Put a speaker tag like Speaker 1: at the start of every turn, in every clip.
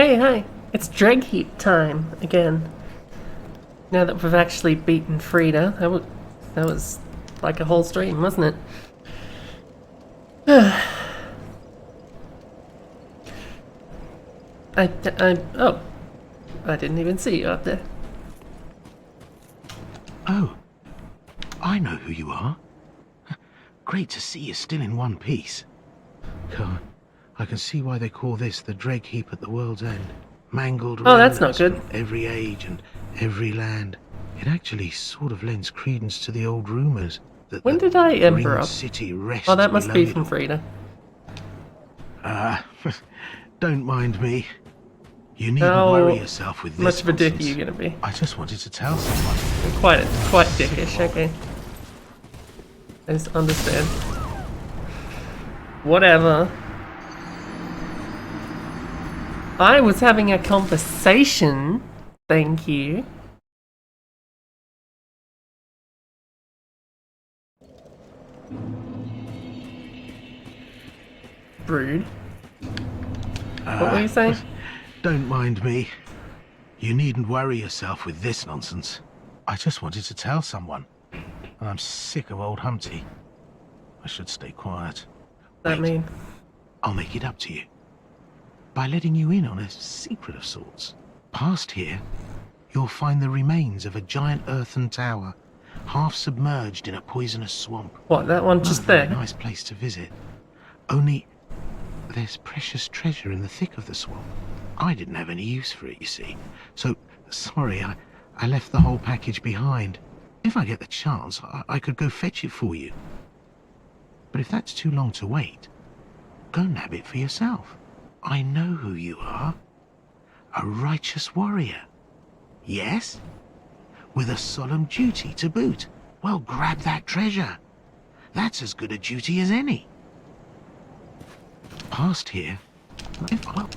Speaker 1: Hey, hi! It's drag heap time again. Now that we've actually beaten Frida, that was like a whole stream, wasn't it? Oh, I didn't even see you up there.
Speaker 2: Oh, I know who you are. Great to see you still in one piece. God, I can see why they call this the dread heap at the world's end. Mangled
Speaker 1: that's not
Speaker 2: remnants
Speaker 1: good.
Speaker 2: from every age and every land. It actually sort of lends credence to the old rumors that
Speaker 1: When
Speaker 2: the
Speaker 1: did I ember
Speaker 2: ring
Speaker 1: up?
Speaker 2: city rests
Speaker 1: Oh, that must
Speaker 2: below
Speaker 1: be
Speaker 2: it
Speaker 1: from
Speaker 2: all.
Speaker 1: Frida.
Speaker 2: Don't mind me. You needn't
Speaker 1: How
Speaker 2: worry yourself with this
Speaker 1: much of a dick are
Speaker 2: nonsense.
Speaker 1: you gonna be?
Speaker 2: I just wanted to tell someone.
Speaker 1: Quite dickish, okay. I just understand. Whatever. I was having a conversation. Thank you. Rude. What were you saying?
Speaker 2: Don't mind me. You needn't worry yourself with this nonsense. I just wanted to tell someone. And I'm sick of old Humpty. I should stay quiet.
Speaker 1: That
Speaker 2: Wait,
Speaker 1: mean?
Speaker 2: I'll make it up to you. By letting you in on a secret of sorts. Past here, you'll find the remains of a giant earthen tower, half submerged in a poisonous swamp.
Speaker 1: What, that one
Speaker 2: Not
Speaker 1: just
Speaker 2: a very
Speaker 1: there?
Speaker 2: nice place to visit. Only, there's precious treasure in the thick of the swamp. I didn't have any use for it, you see. So, sorry, I left the whole package behind. If I get the chance, I could go fetch it for you. But if that's too long to wait, go nab it for yourself. I know who you are. A righteous warrior. Yes? With a solemn duty to boot. Well, grab that treasure. That's as good a duty as any. Past here, well,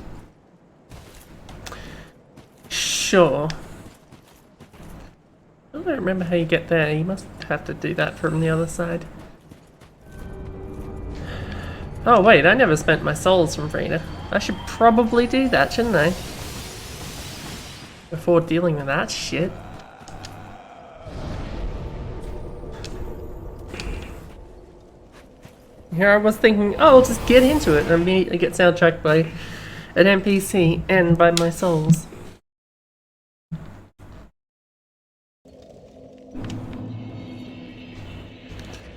Speaker 1: Sure. I don't remember how you get there. You must have to do that from the other side. Oh wait, I never spent my souls from Frida. I should probably do that, shouldn't I? Before dealing with that shit. Here I was thinking, oh, I'll just get into it and immediately get soundtracked by an NPC and by my souls.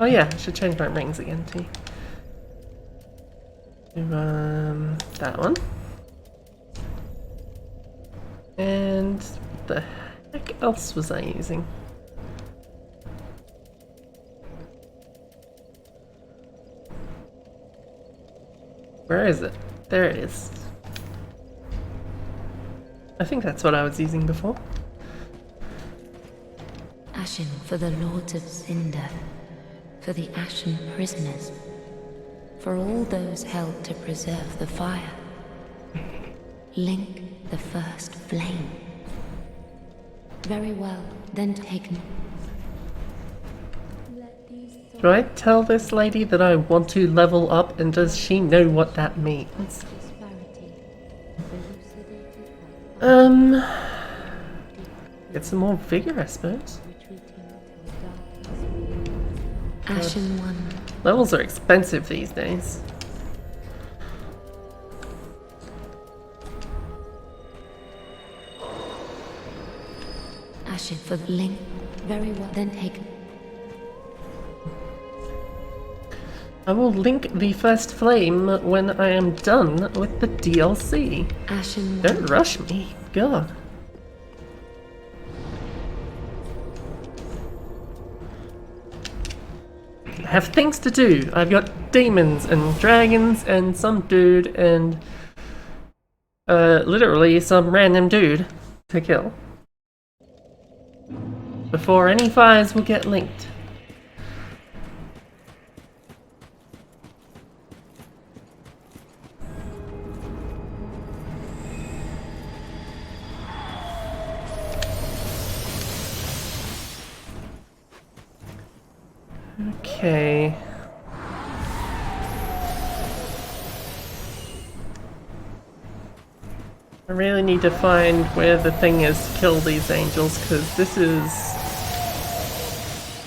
Speaker 1: Oh yeah, I should change my rings again too. That one. And what the heck else was I using? Where is it? There it is. I think that's what I was using before.
Speaker 3: Ashen for the lords of Cinder, for the ashen prisoners, for all those held to preserve the fire. Link the first flame. Very well, then taken.
Speaker 1: Do I tell this lady that I want to level up, and does she know what that means? Get some more vigor, I suppose.
Speaker 3: Ashen one.
Speaker 1: Levels are expensive these days.
Speaker 3: Ashen for Link. Very well, then taken.
Speaker 1: I will link the first flame when I am done with the DLC.
Speaker 3: Ashen one.
Speaker 1: Don't rush me, God. I have things to do. I've got demons and dragons and some dude and literally some random dude to kill before any fires will get linked. Okay. I really need to find where the thing is to kill these angels, because this is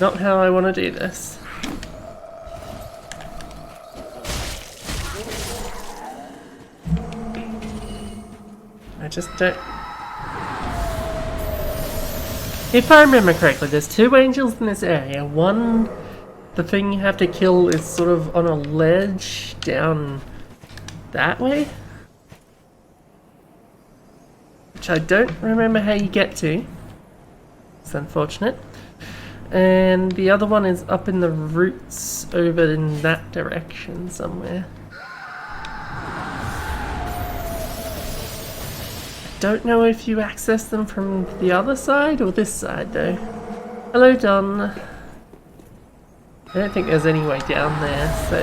Speaker 1: not how I want to do this. I just don't... If I remember correctly, there's 2 angels in this area. One, the thing you have to kill is sort of on a ledge down that way. Which I don't remember how you get to. It's unfortunate. And the other one is up in the roots over in that direction somewhere. Don't know if you access them from the other side or this side though. Hello, Don. I don't think there's any way down there, so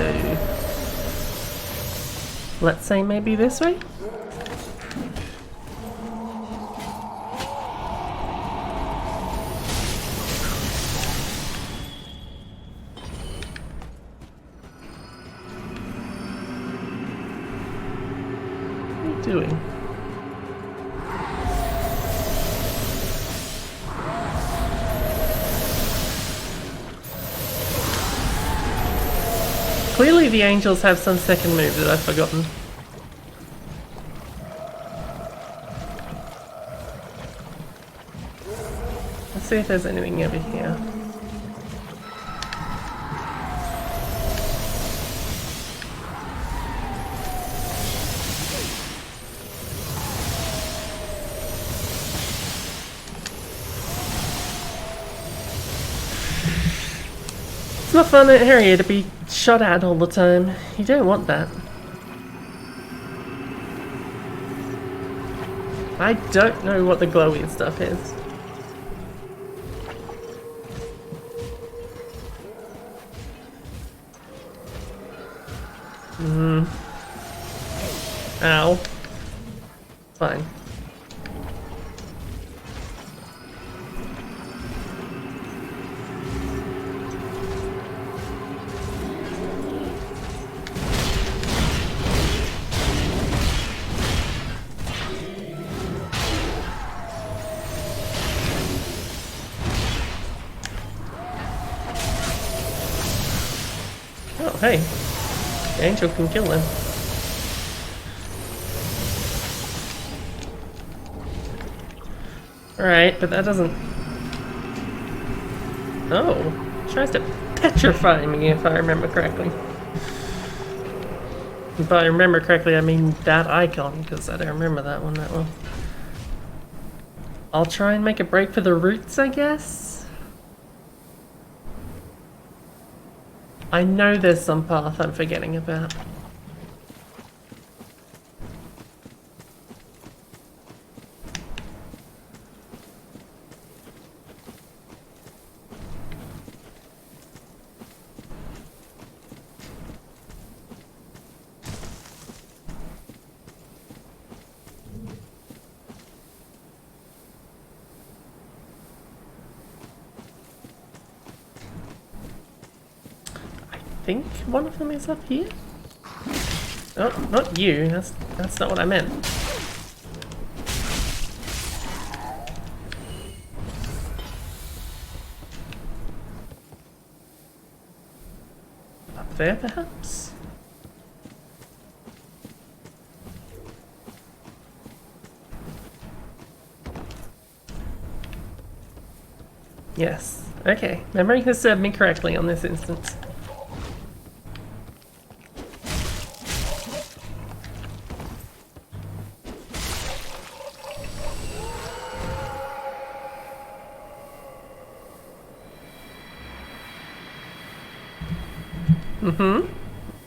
Speaker 1: let's say maybe this way? What are you doing? Clearly the angels have some second move that I've forgotten. Let's see if there's anything over here. It's not fun at area to be shot at all the time. You don't want that. I don't know what the glowy stuff is. Ow. Fine. Oh, hey. The angel can kill them. Alright, but that doesn't... Oh, it tries to petrify me if I remember correctly. If I remember correctly, I mean that icon, because I don't remember that one that well. I'll try and make a break for the roots, I guess? I know there's some path I'm forgetting about. I think one of them is up here. Oh, not you. That's not what I meant. Up there, perhaps? Yes. Okay. Memory has served me correctly on this instance.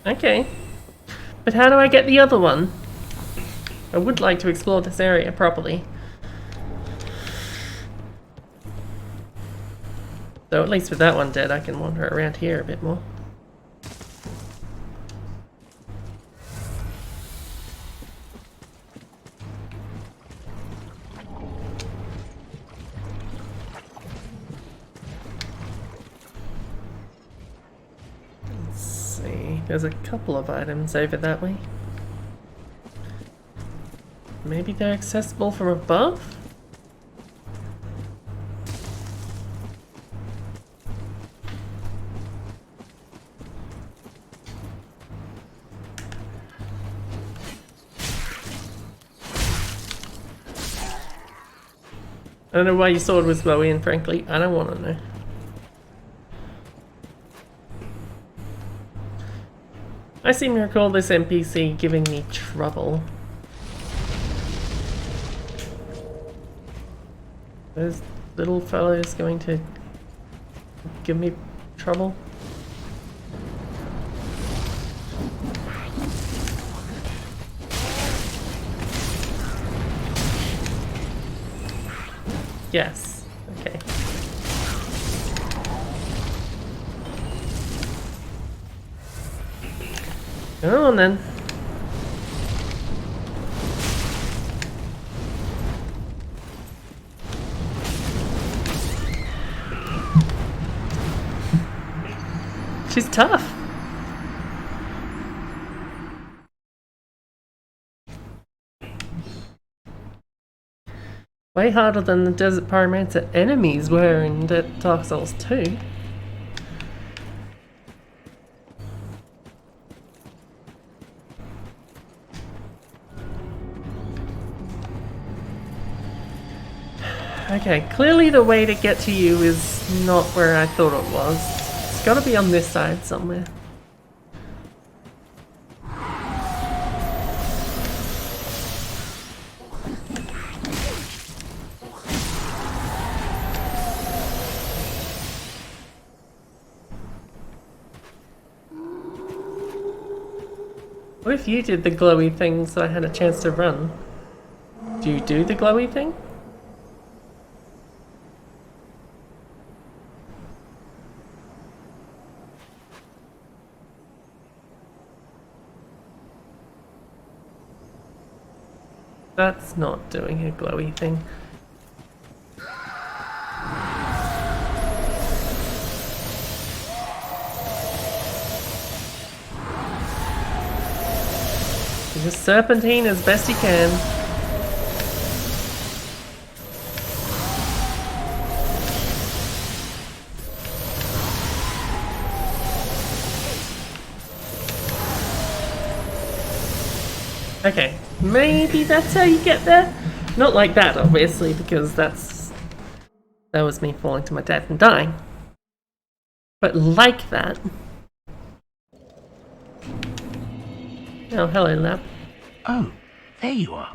Speaker 1: Okay. But how do I get the other one? I would like to explore this area properly. Though at least with that one dead, I can wander around here a bit more. There's a couple of items over that way. Maybe they're accessible from above? I don't know why your sword was glowy, and frankly, I don't want to know. I seem to recall this NPC giving me trouble. Those little fellows going to give me trouble? Yes. Okay. Come on then. She's tough. Way harder than the Desert Pyromancer enemies were in Dark Souls 2. Okay, clearly the way to get to you is not where I thought it was. It's gotta be on this side somewhere. What if you did the glowy thing so I had a chance to run? Do you do the glowy thing? That's not doing a glowy thing. Just serpentine as best you can. Okay, maybe that's how you get there? Not like that, obviously, because that was me falling to my death and dying. But like that. Oh, hello, lab.
Speaker 2: Oh, there you are.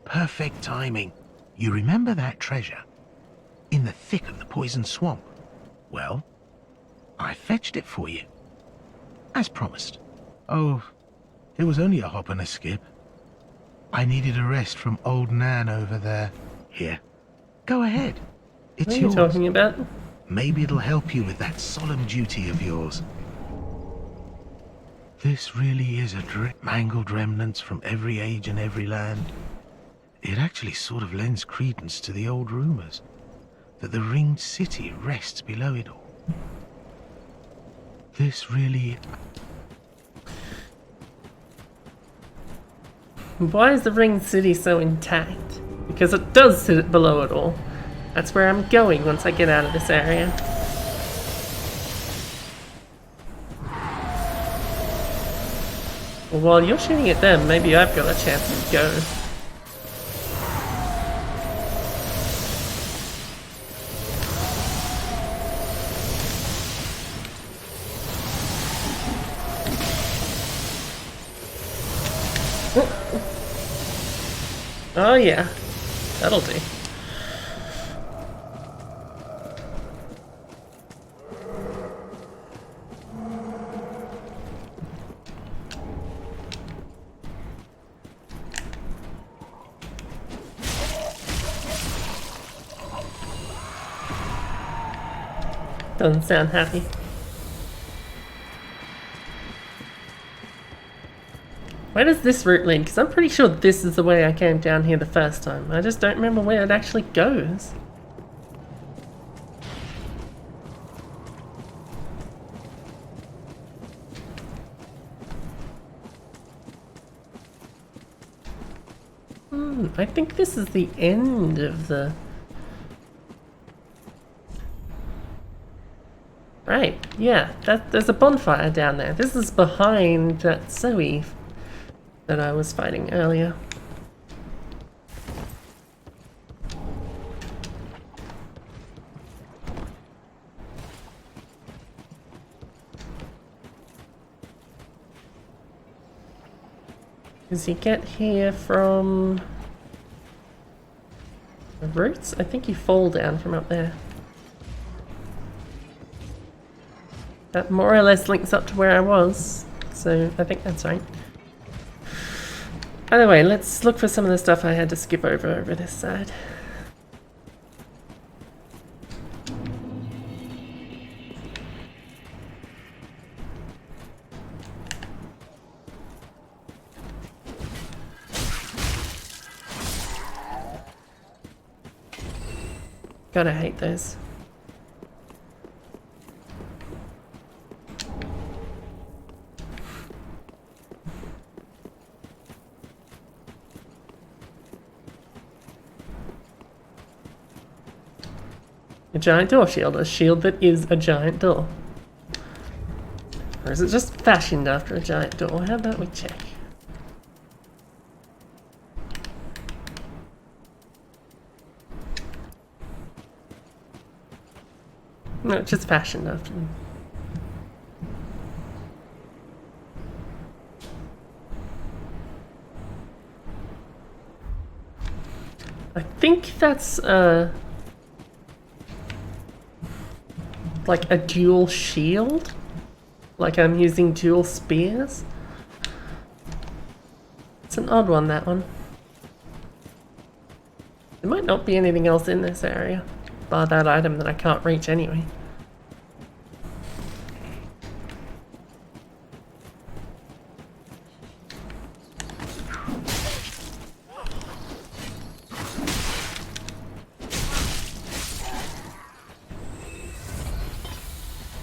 Speaker 2: Perfect timing. You remember that treasure? In the thick of the poison swamp. Well, I fetched it for you. As promised. Oh, it was only a hop and a skip. I needed a rest from old Nan over there. Here, go ahead. It's
Speaker 1: What are you
Speaker 2: yours.
Speaker 1: talking about?
Speaker 2: Maybe it'll help you with that solemn duty of yours. This really is a mangled remnants from every age and every land. It actually sort of lends credence to the old rumors that the ringed city rests below it all. This really...
Speaker 1: Why is the ringed city so intact? Because it does sit below it all. That's where I'm going once I get out of this area. Well, while you're shooting at them, maybe I've got a chance to go. Oh yeah, that'll do. Doesn't sound happy. Where does this route lead? Because I'm pretty sure this is the way I came down here the first time. I just don't remember where it actually goes. I think this is the end of the... Right, yeah, there's a bonfire down there. This is behind that Zoe that I was fighting earlier. Does he get here from the roots? I think you fall down from up there. That more or less links up to where I was, so I think that's right. Either way, let's look for some of the stuff I had to skip over this side. God, I hate those. A giant door shield. A shield that is a giant door. Or is it just fashioned after a giant door? How about we check? No, it's just fashioned after them. I think that's like a dual shield. Like I'm using dual spears. It's an odd one, that one. There might not be anything else in this area, bar that item that I can't reach anyway.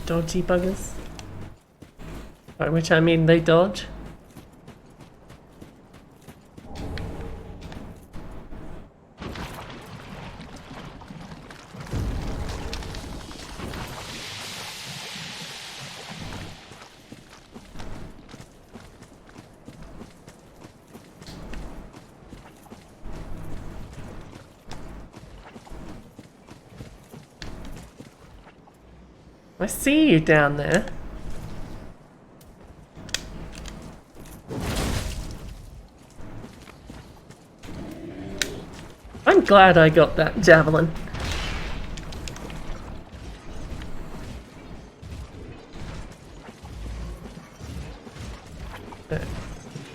Speaker 1: Dodgy buggers. By which I mean they dodge. I see you down there. I'm glad I got that javelin. Do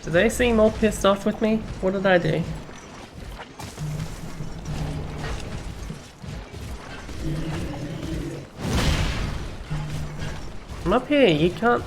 Speaker 1: they seem all pissed off with me? What did I do? I'm up here, you can't...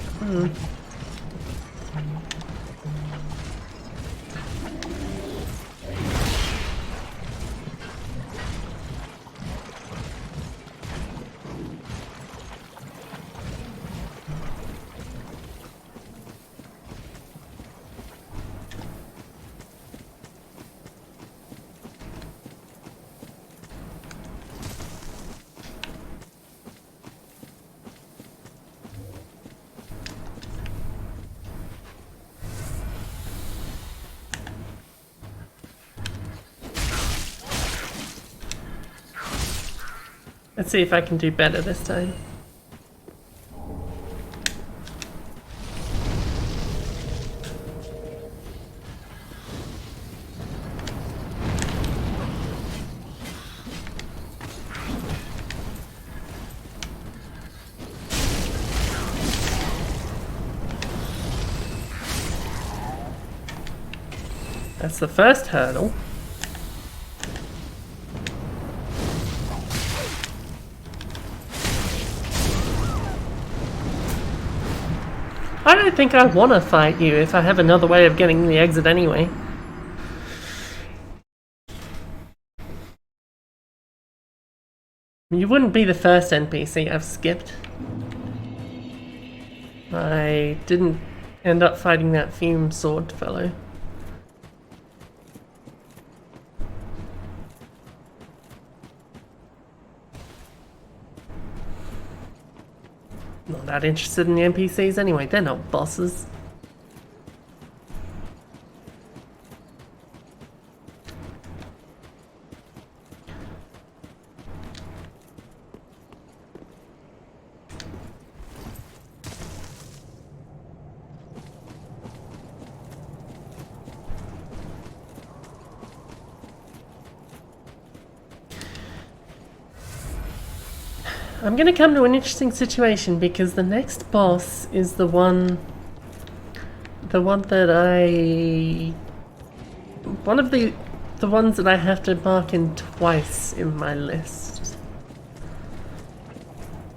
Speaker 1: Let's see if I can do better this time. That's the first hurdle. I don't think I want to fight you if I have another way of getting the exit anyway. You wouldn't be the first NPC I've skipped. I didn't end up fighting that fume sword fellow. that interested in the NPCs anyway. They're not bosses. I'm gonna come to an interesting situation because the next boss is the one that one of the ones that I have to mark in twice in my list.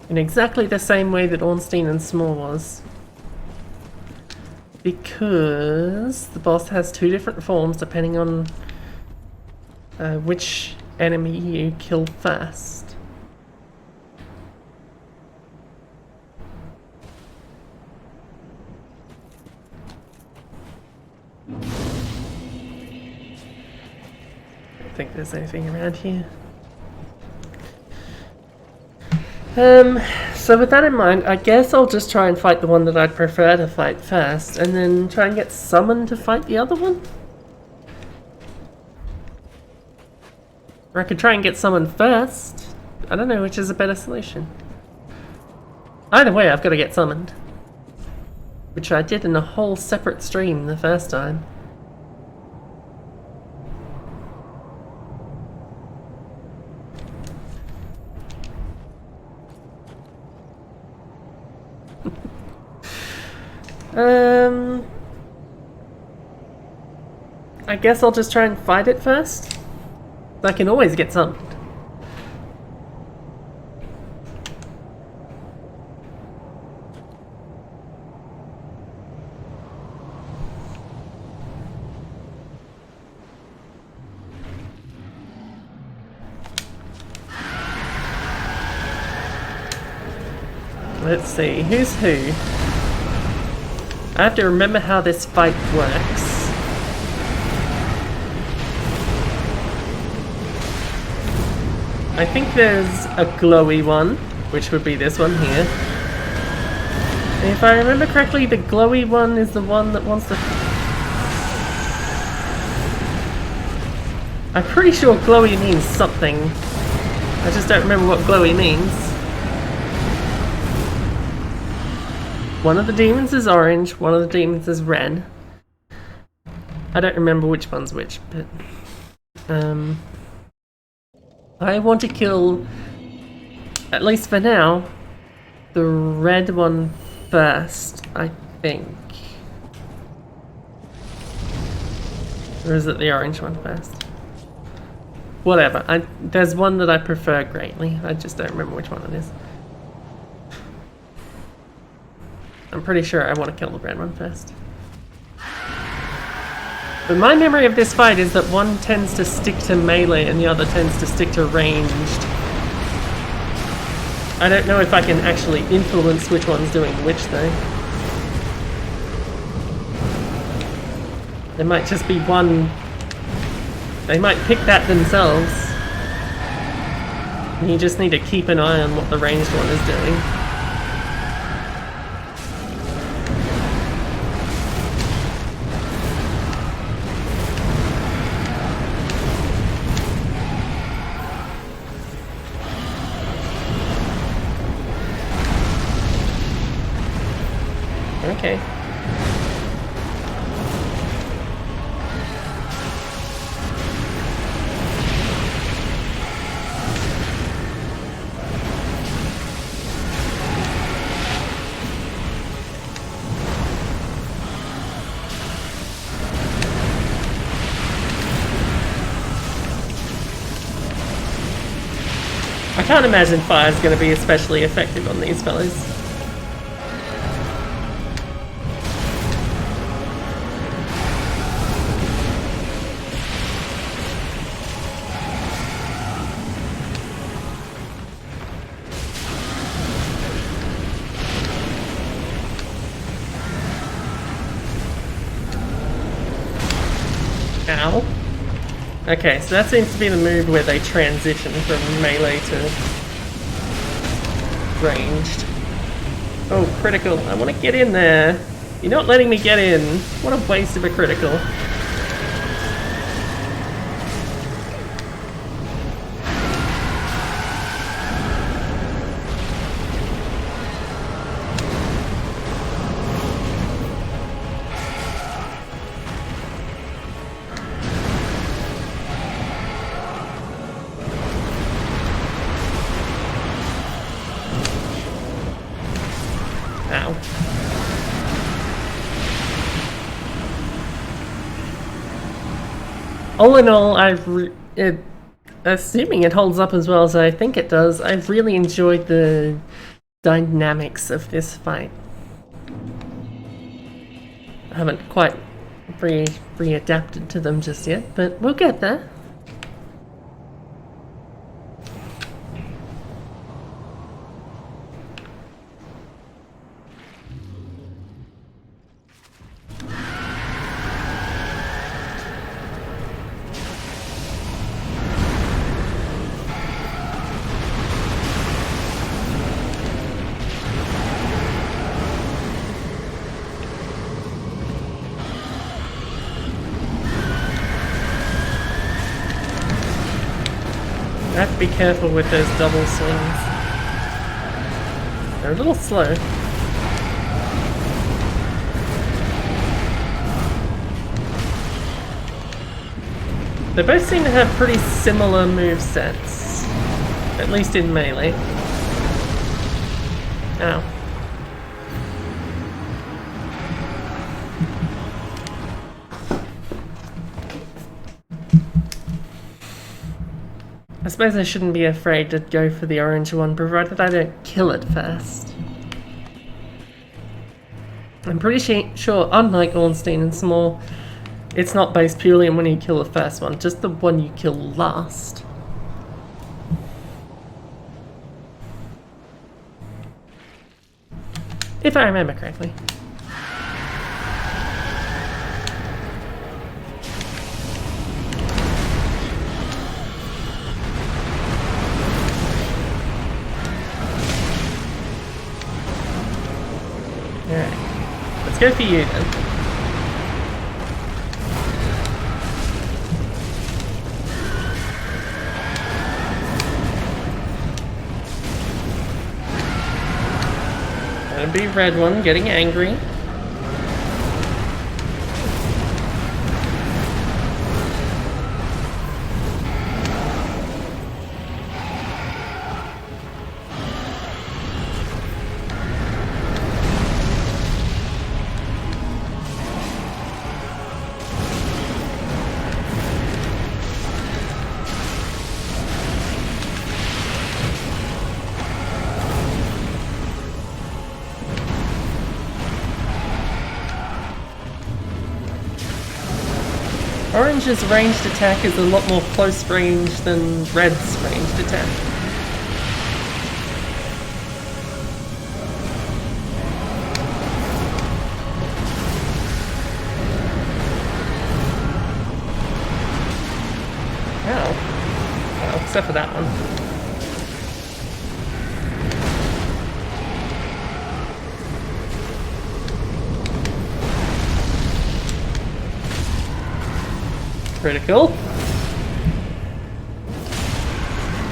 Speaker 1: In exactly the same way that Ornstein and Small was. Because the boss has two different forms depending on which enemy you kill first. I don't think there's anything around here. So with that in mind, I guess I'll just try and fight the one that I'd prefer to fight first, and then try and get summoned to fight the other one? Or I could try and get summoned first. I don't know which is a better solution. Either way, I've got to get summoned. Which I did in a whole separate stream the first time. I guess I'll just try and fight it first. I can always get summoned. Let's see, who's who? I have to remember how this fight works. I think there's a glowy one, which would be this one here. And if I remember correctly, the glowy one is the one that wants to... I'm pretty sure glowy means something. I just don't remember what glowy means. One of the demons is orange, one of the demons is red. I don't remember which one's which, but... I want to kill, at least for now, the red one first, I think. Or is it the orange one first? Whatever, there's one that I prefer greatly, I just don't remember which one it is. I'm pretty sure I want to kill the red one first. But my memory of this fight is that one tends to stick to melee and the other tends to stick to ranged. I don't know if I can actually influence which one's doing which though. There might just be one... They might pick that themselves. And you just need to keep an eye on what the ranged one is doing. Okay. I can't imagine fire is going to be especially effective on these fellas. Ow. Okay, so that seems to be the move where they transition from melee to ranged. Oh, critical. I want to get in there. You're not letting me get in. What a waste of a critical. Ow. All in all, assuming it holds up as well as I think it does, I've really enjoyed the dynamics of this fight. I haven't quite readapted to them just yet, but we'll get there. I have to be careful with those double swings. They're a little slow. They both seem to have pretty similar movesets, at least in melee. Ow. I suppose I shouldn't be afraid to go for the orange one, provided I don't kill it first. I'm pretty sure, unlike Ornstein and Small, it's not based purely on when you kill the first one, just the one you kill last. If I remember correctly. Alright. Let's go for you then. Gonna be red one, getting angry. Orange's ranged attack is a lot more close range than red's ranged attack. Ow. Well, except for that one. Critical.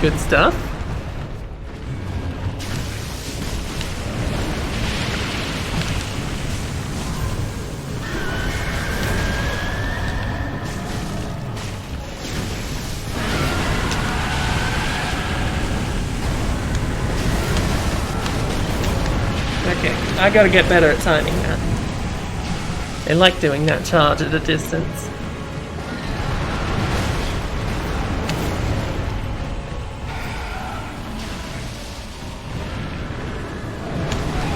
Speaker 1: Good stuff. Okay, I gotta get better at timing that. I like doing that charge at a distance.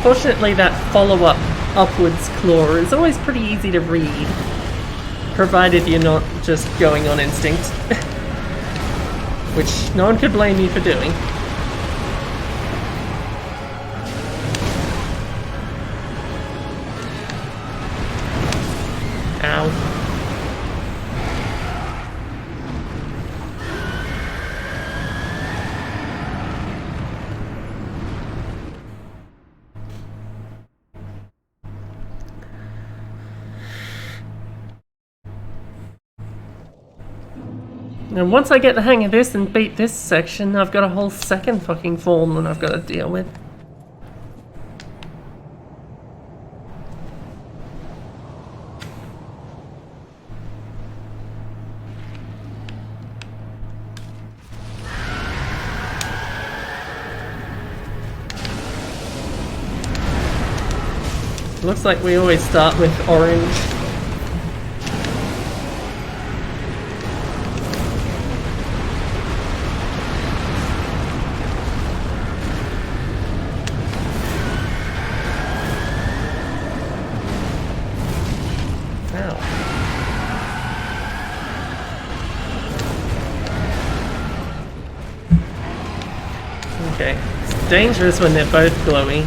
Speaker 1: Fortunately, that follow-up upwards claw is always pretty easy to read, provided you're not just going on instinct, which no one could blame you for doing. Ow. And once I get the hang of this and beat this section, I've got a whole second fucking form that I've got to deal with. Looks like we always start with orange. Okay, it's dangerous when they're both glowy.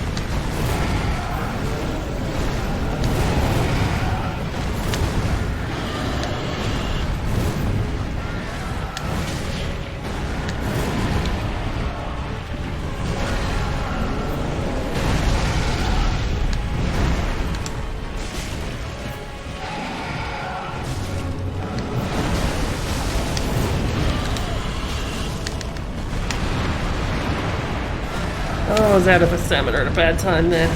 Speaker 1: Oh, I was out of a stamina at a bad time there.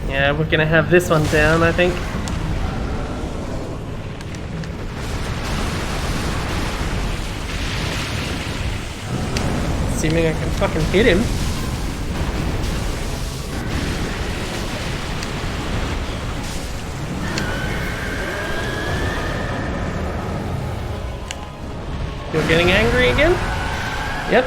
Speaker 1: Yeah, we're gonna have this one down, I think. Assuming I can fucking hit him. You're getting angry again? Yep.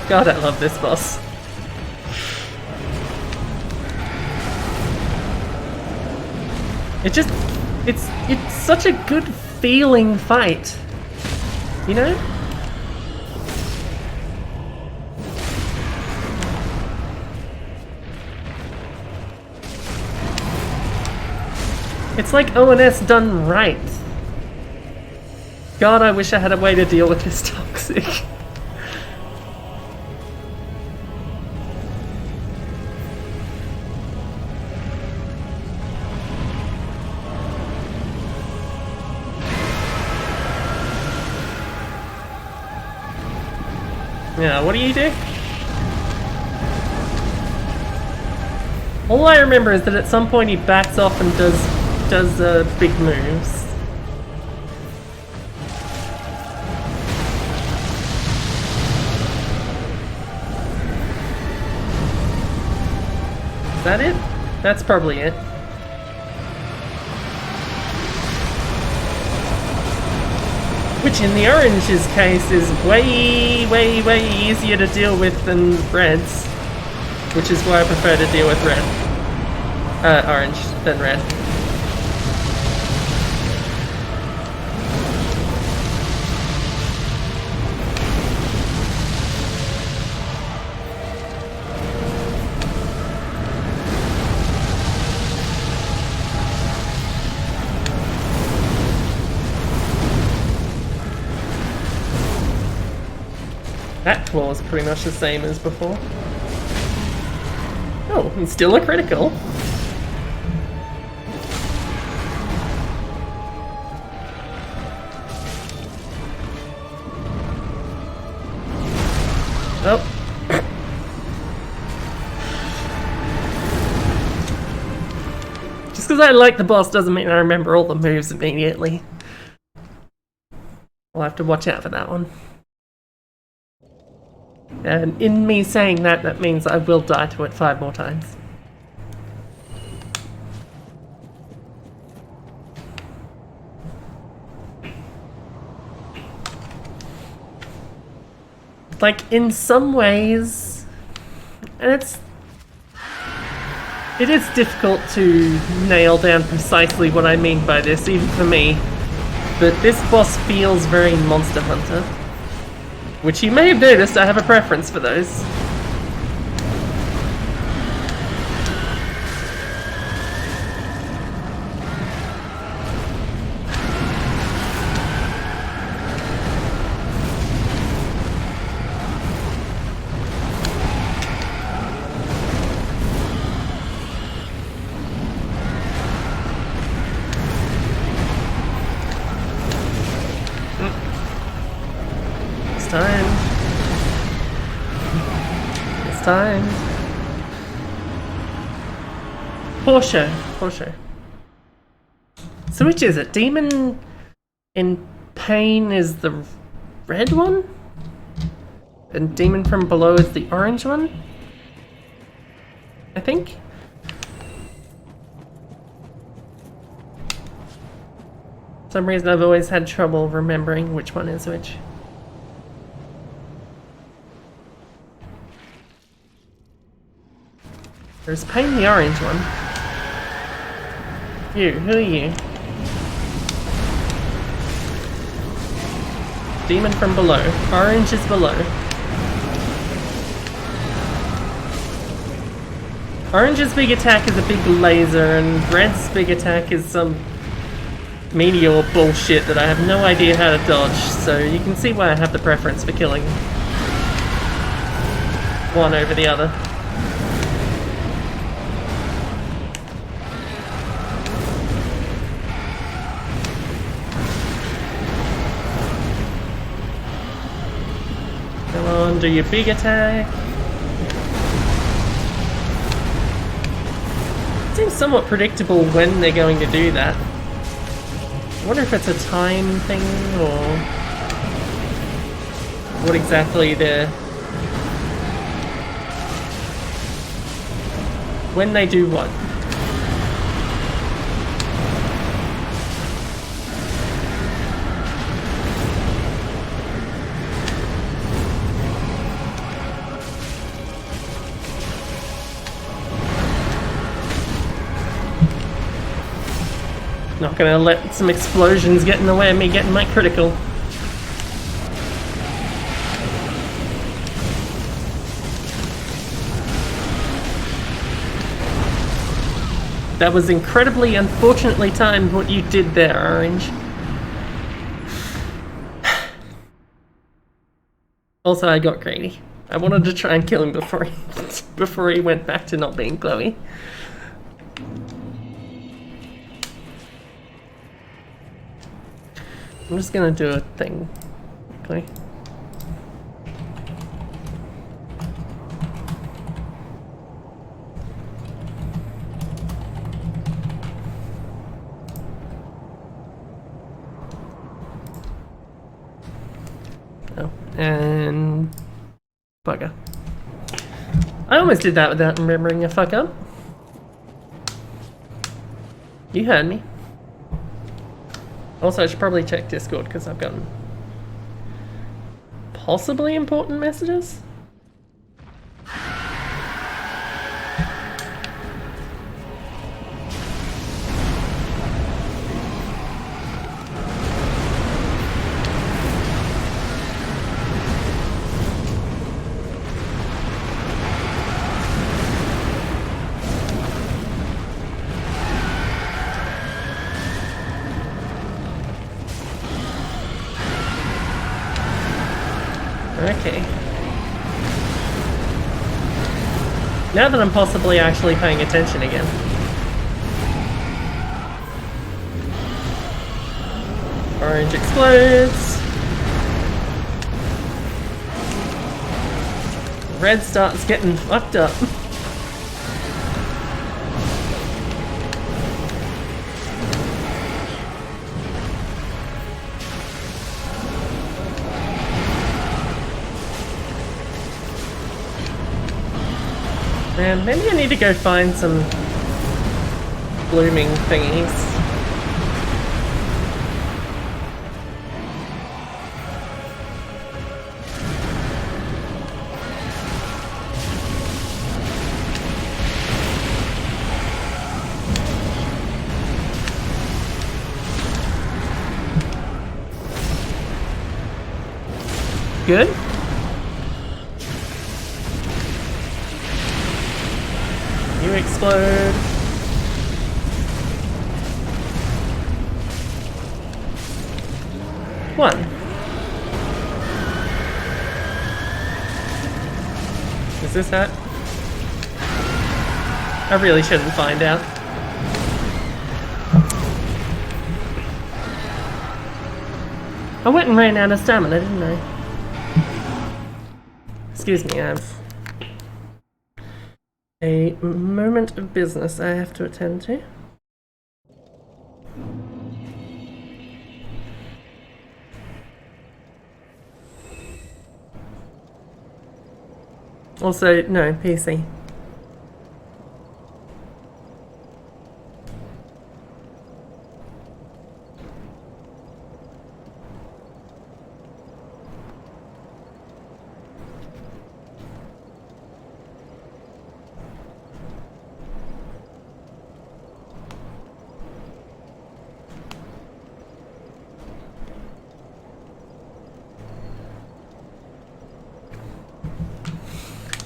Speaker 1: God, I love this boss. It's such a good feeling fight. You know? It's like ONS done right. God, I wish I had a way to deal with this toxic. Yeah, what do you do? All I remember is that at some point he backs off and does big moves. Is that it? That's probably it. Which in the orange's case is way, way, way easier to deal with than red's. Which is why I prefer to deal with orange than red. That claw is pretty much the same as before. Oh, and still a critical. Oh. Just because I like the boss doesn't mean I remember all the moves immediately. I'll have to watch out for that one. And in me saying that, that means I will die to it 5 more times. Like, in some ways, and it is difficult to nail down precisely what I mean by this, even for me, but this boss feels very Monster Hunter. Which you may have noticed, I have a preference for those. Time. Porsche. So which is it? Demon in Pain is the red one? And Demon from Below is the orange one? I think? For some reason I've always had trouble remembering which one is which. There's Pain, the orange one. You, who are you? Demon from Below. Orange is below. Orange's big attack is a big laser, and Red's big attack is some meteor bullshit that I have no idea how to dodge, so you can see why I have the preference for killing one over the other. Do your big attack. It seems somewhat predictable when they're going to do that. I wonder if it's a time thing or what exactly they're... When they do what? Not gonna let some explosions get in the way of me getting my critical. That was incredibly unfortunately timed what you did there, Orange. Also, I got greedy. I wanted to try and kill him before he went back to not being glowy. I'm just gonna do a thing quickly. Oh, and bugger. I almost did that without remembering a fuck up. You heard me. Also, I should probably check Discord because I've gotten possibly important messages. Okay. Now that I'm possibly actually paying attention again. Orange explodes. Red starts getting fucked up. And maybe I need to go find some blooming thingies. Good. You explode. One. Is this that? I really shouldn't find out. I went and ran out of stamina, didn't I? Excuse me, I have a moment of business I have to attend to. Also, no, PC.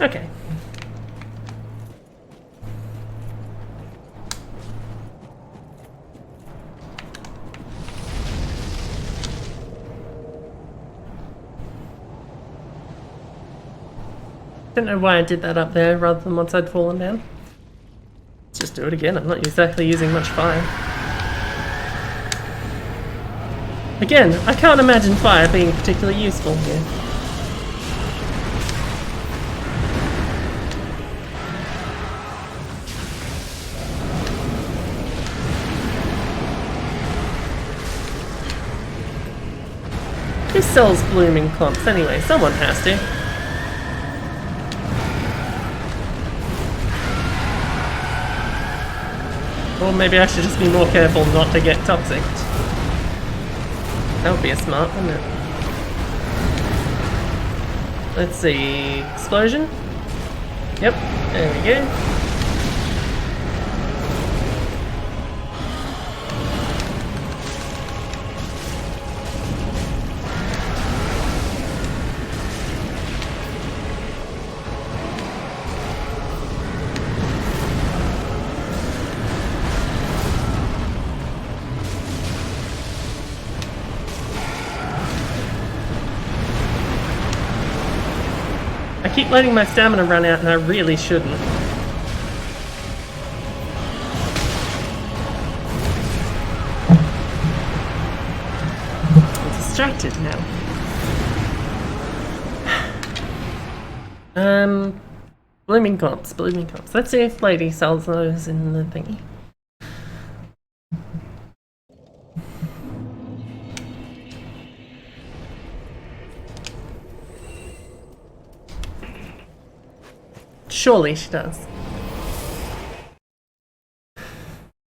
Speaker 1: Okay. Don't know why I did that up there rather than once I'd fallen down. Let's just do it again. I'm not exactly using much fire. Again, I can't imagine fire being particularly useful here. Who sells blooming clumps anyway? Someone has to. Or maybe I should just be more careful not to get toxic. That would be a smart, wouldn't it? Let's see. Explosion? Yep, there we go. I keep letting my stamina run out and I really shouldn't. I'm distracted now. Blooming clumps, blooming clumps. Let's see if Lady sells those in the thingy. Surely she does.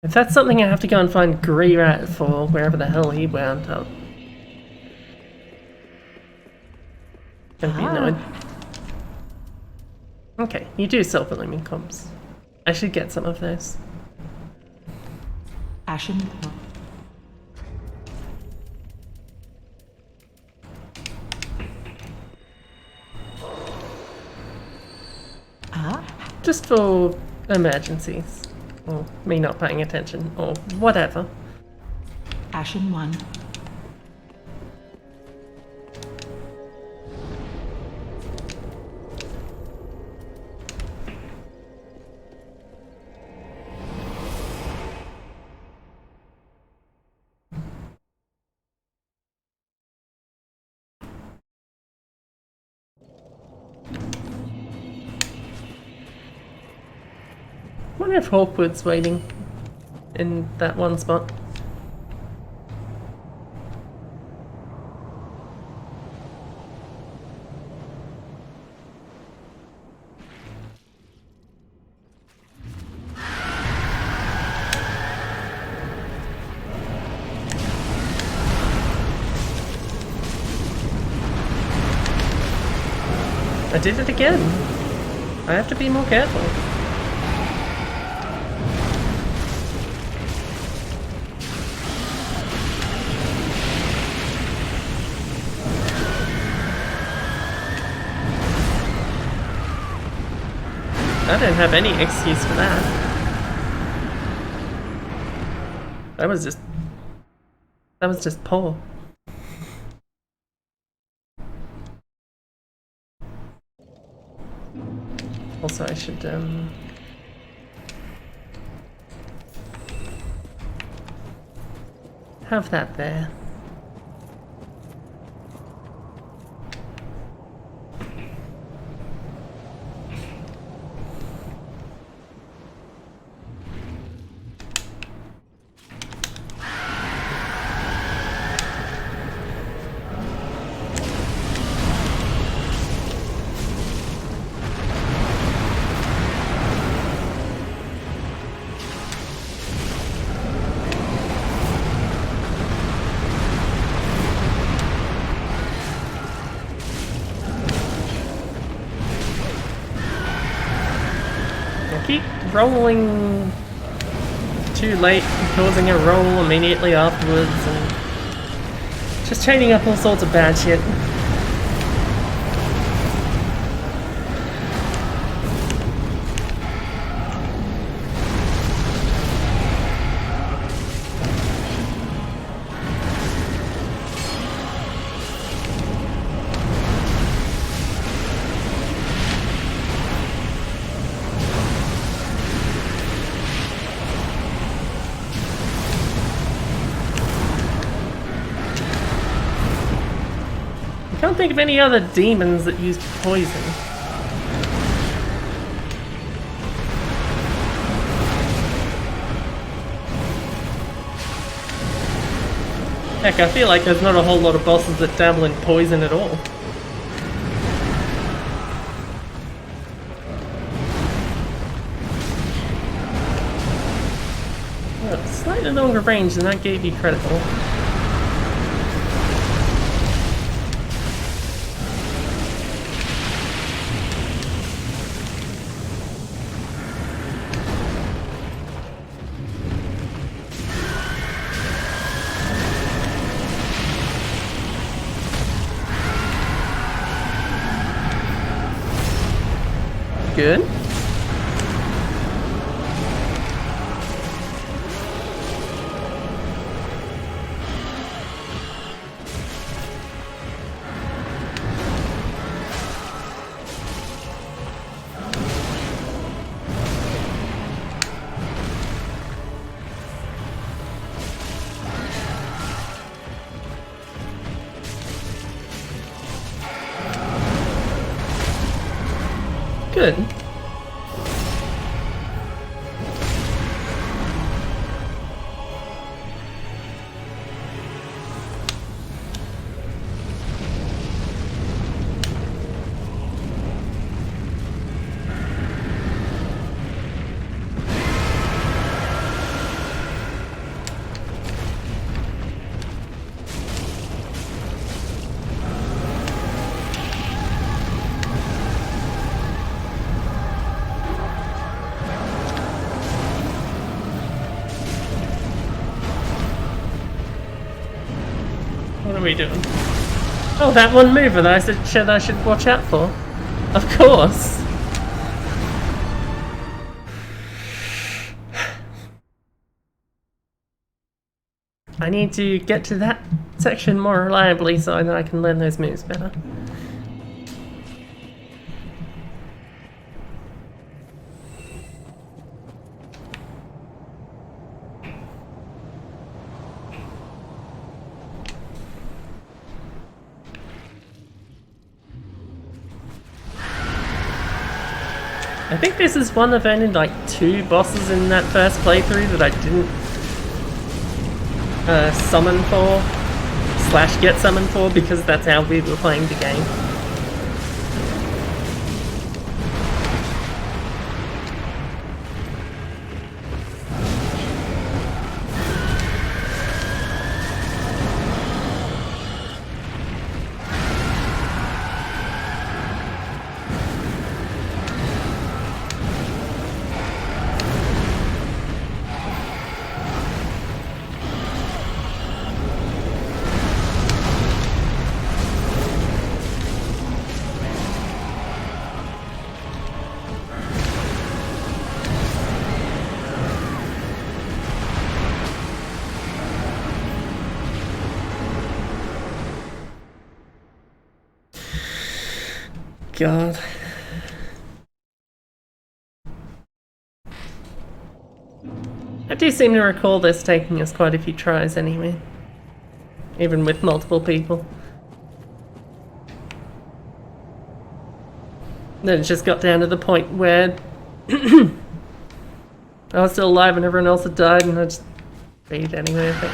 Speaker 1: If that's something I have to go and find Gree-Rat for, wherever the hell he wound up. Gonna be annoyed. Okay, you do sell blooming clumps. I should get some of those.
Speaker 4: Ashen.
Speaker 1: Just for emergencies. Or me not paying attention, or whatever.
Speaker 4: Ashen 1.
Speaker 1: I wonder if Hawkwood's waiting in that one spot. I did it again. I have to be more careful. I don't have any excuse for that. That was just poor. Also, I should have that there. Keep rolling too late, causing a roll immediately afterwards, and just chaining up all sorts of bad shit. I can't think of any other demons that use poison. Heck, I feel like there's not a whole lot of bosses that dabble in poison at all. Well, slightly longer range than I gave you credit for. Good. Good. What are we doing? Oh, that one mover that I should watch out for. Of course. I need to get to that section more reliably so that I can learn those moves better. I think this is one of only like 2 bosses in that first playthrough that I didn't summon for, / get summoned for, because that's how we were playing the game. God. I do seem to recall this taking us quite a few tries anyway. Even with multiple people. Then it just got down to the point where I was still alive and everyone else had died, and I just beat anyway, I think.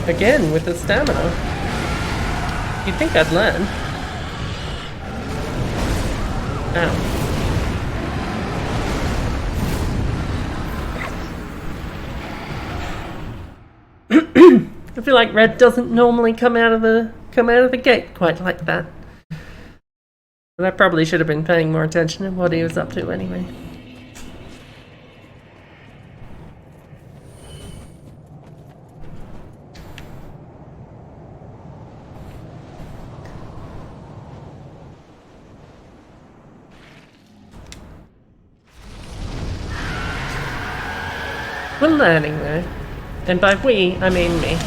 Speaker 1: Again, with the stamina. You'd think I'd learn. Ow. I feel like Red doesn't normally come out of the gate quite like that. But I probably should have been paying more attention to what he was up to anyway. We're learning though. And by we, I mean me.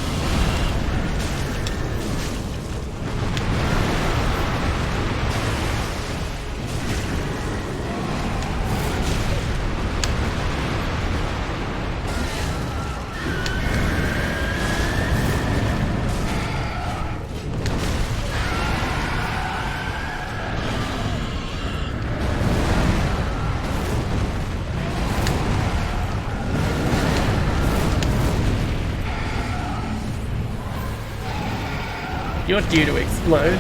Speaker 1: You're due to explode.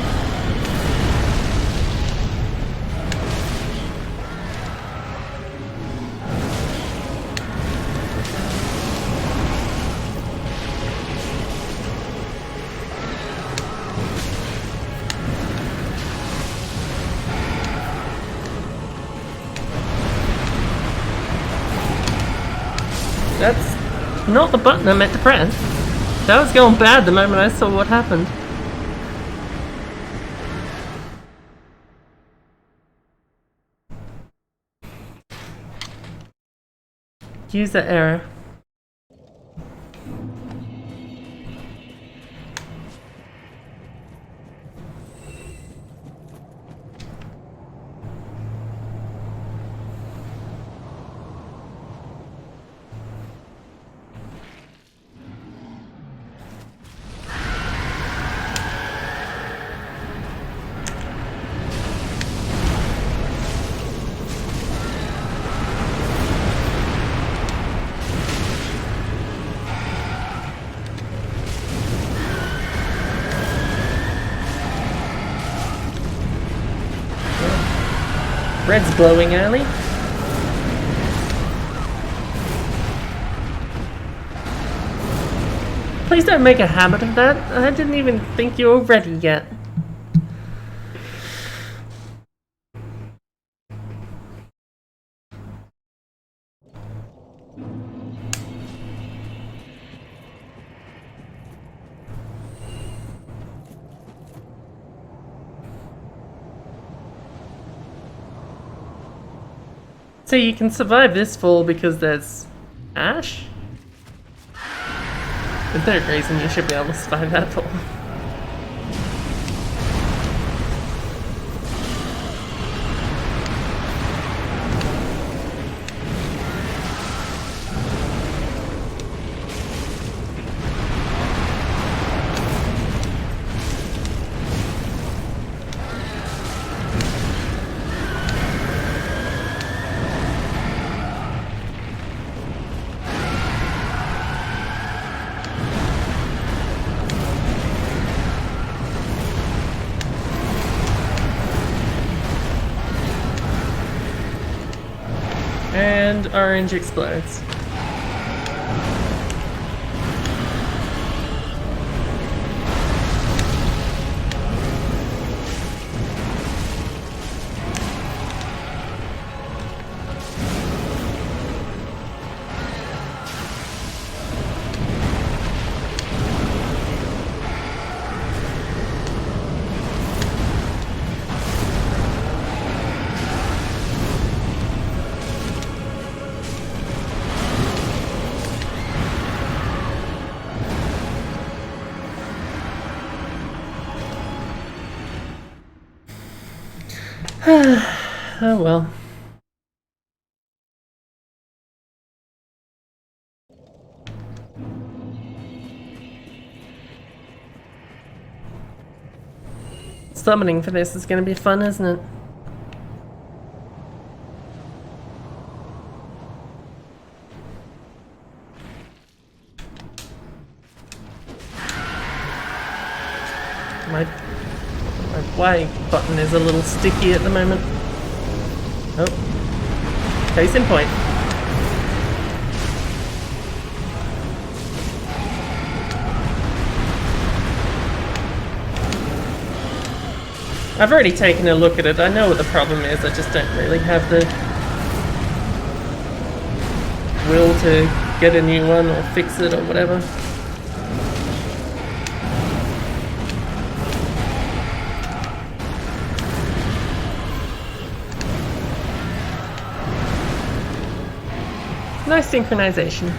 Speaker 1: That's not the button I meant to press. That was going bad the moment I saw what happened. User error. Red's blowing early. Please don't make a habit of that. I didn't even think you were ready yet. So you can survive this fall because there's ash? There's no reason you should be able to survive that fall. And orange explodes. Oh well. Summoning for this is going to be fun, isn't it? My Y button is a little sticky at the moment. Oh. Case in point. I've already taken a look at it. I know what the problem is. I just don't really have the will to get a new one or fix it or whatever. Nice synchronization.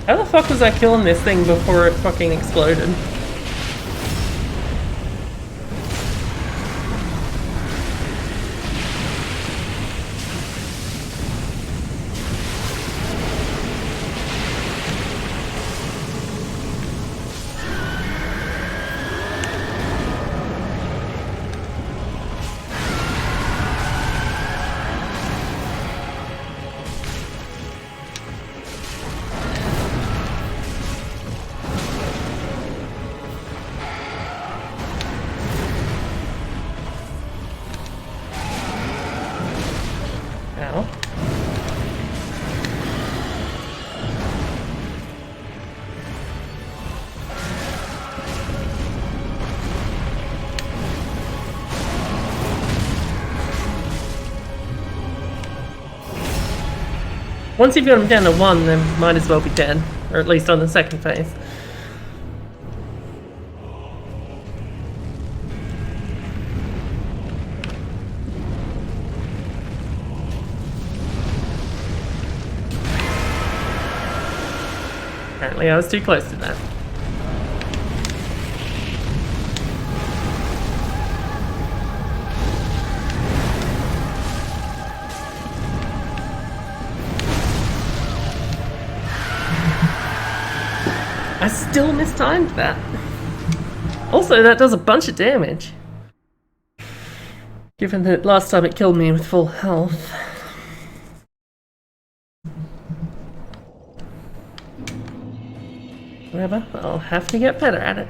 Speaker 1: How the fuck was I killing this thing before it fucking exploded? Ow. Once you've got them down to 1, they might as well be dead. Or at least on the second phase. Apparently I was too close to that. I still mistimed that. Also, that does a bunch of damage. Given that last time it killed me with full health. Whatever, I'll have to get better at it.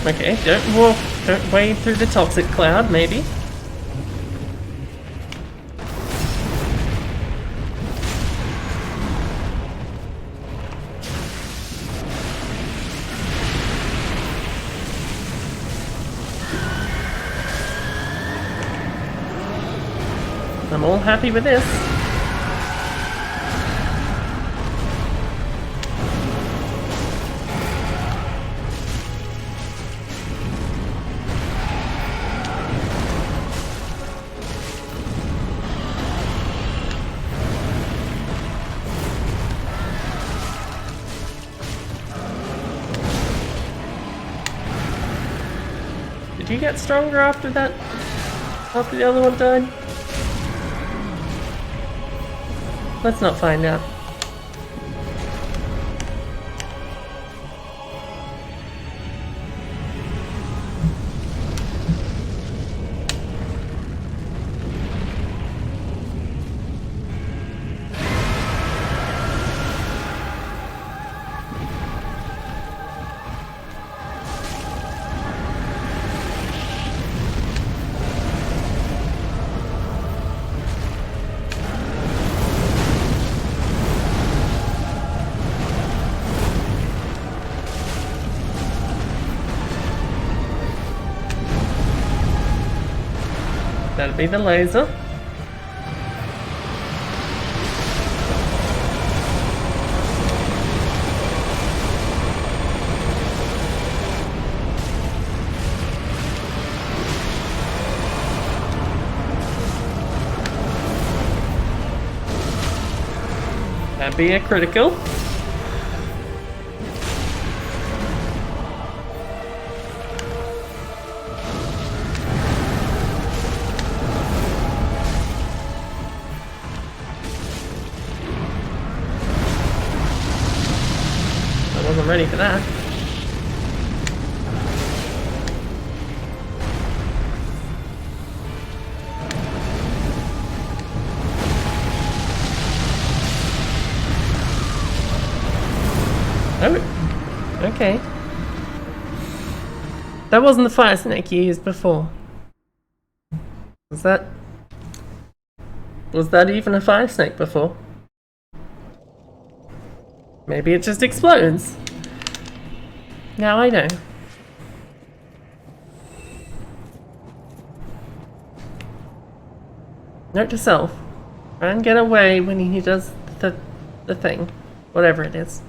Speaker 1: Okay, don't wade through the toxic cloud, maybe. I'm all happy with this. Did you get stronger after that? After the other one died? Let's not find out. That'll be the laser. That'd be a critical. I wasn't ready for that. Oh, okay. That wasn't the fire snake you used before. Was that even a fire snake before? Maybe it just explodes. Now I know. Note to self. Try and get away when he does the thing. Whatever it is.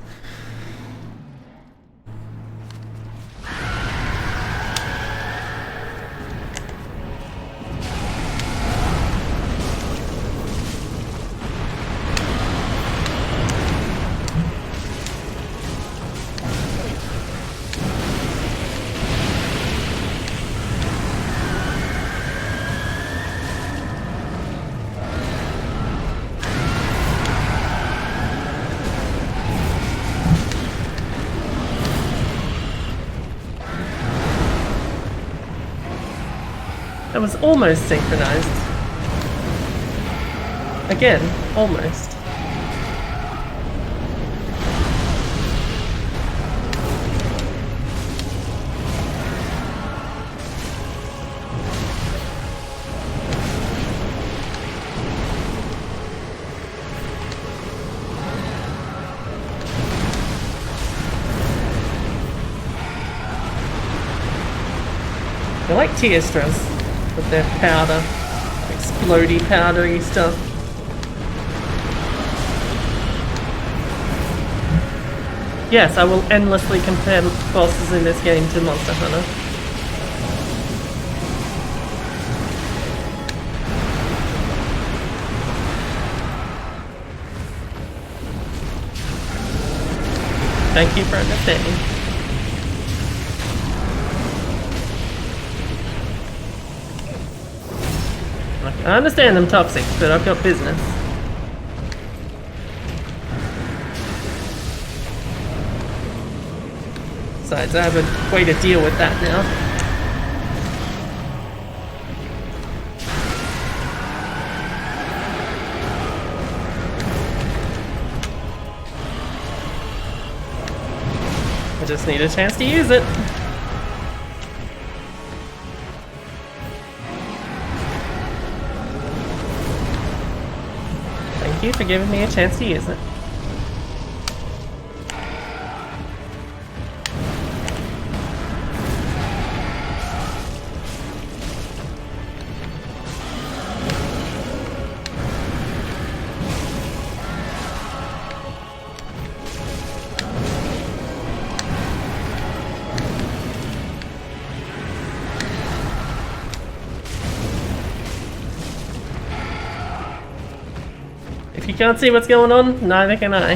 Speaker 1: That was almost synchronized. Again, almost. I like Teestras with their powder, explodey, powdery stuff. Yes, I will endlessly compare bosses in this game to Monster Hunter. Thank you for understanding. I understand I'm toxic, but I've got business. Besides, I have a way to deal with that now. I just need a chance to use it. Thank you for giving me a chance to use it. If you can't see what's going on, neither can I.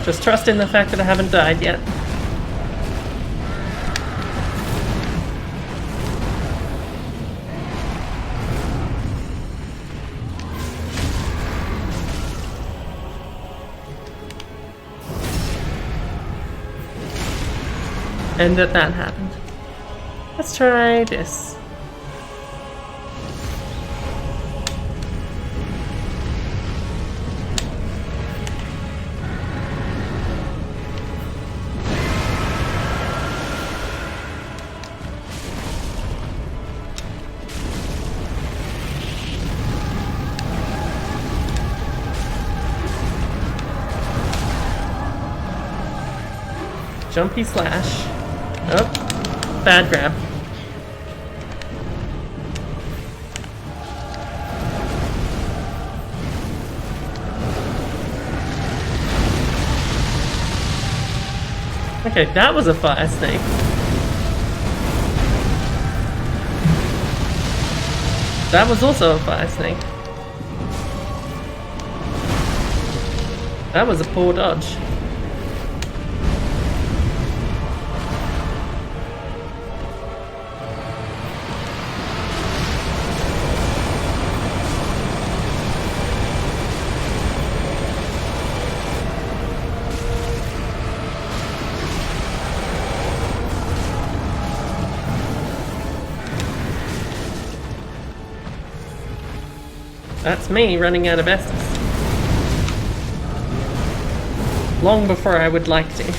Speaker 1: Just trust in the fact that I haven't died yet. And that happened. Let's try this. Jumpy slash. Oh, bad grab. Okay, that was a fire snake. That was also a fire snake. That was a poor dodge. That's me running out of Estus. Long before I would like to.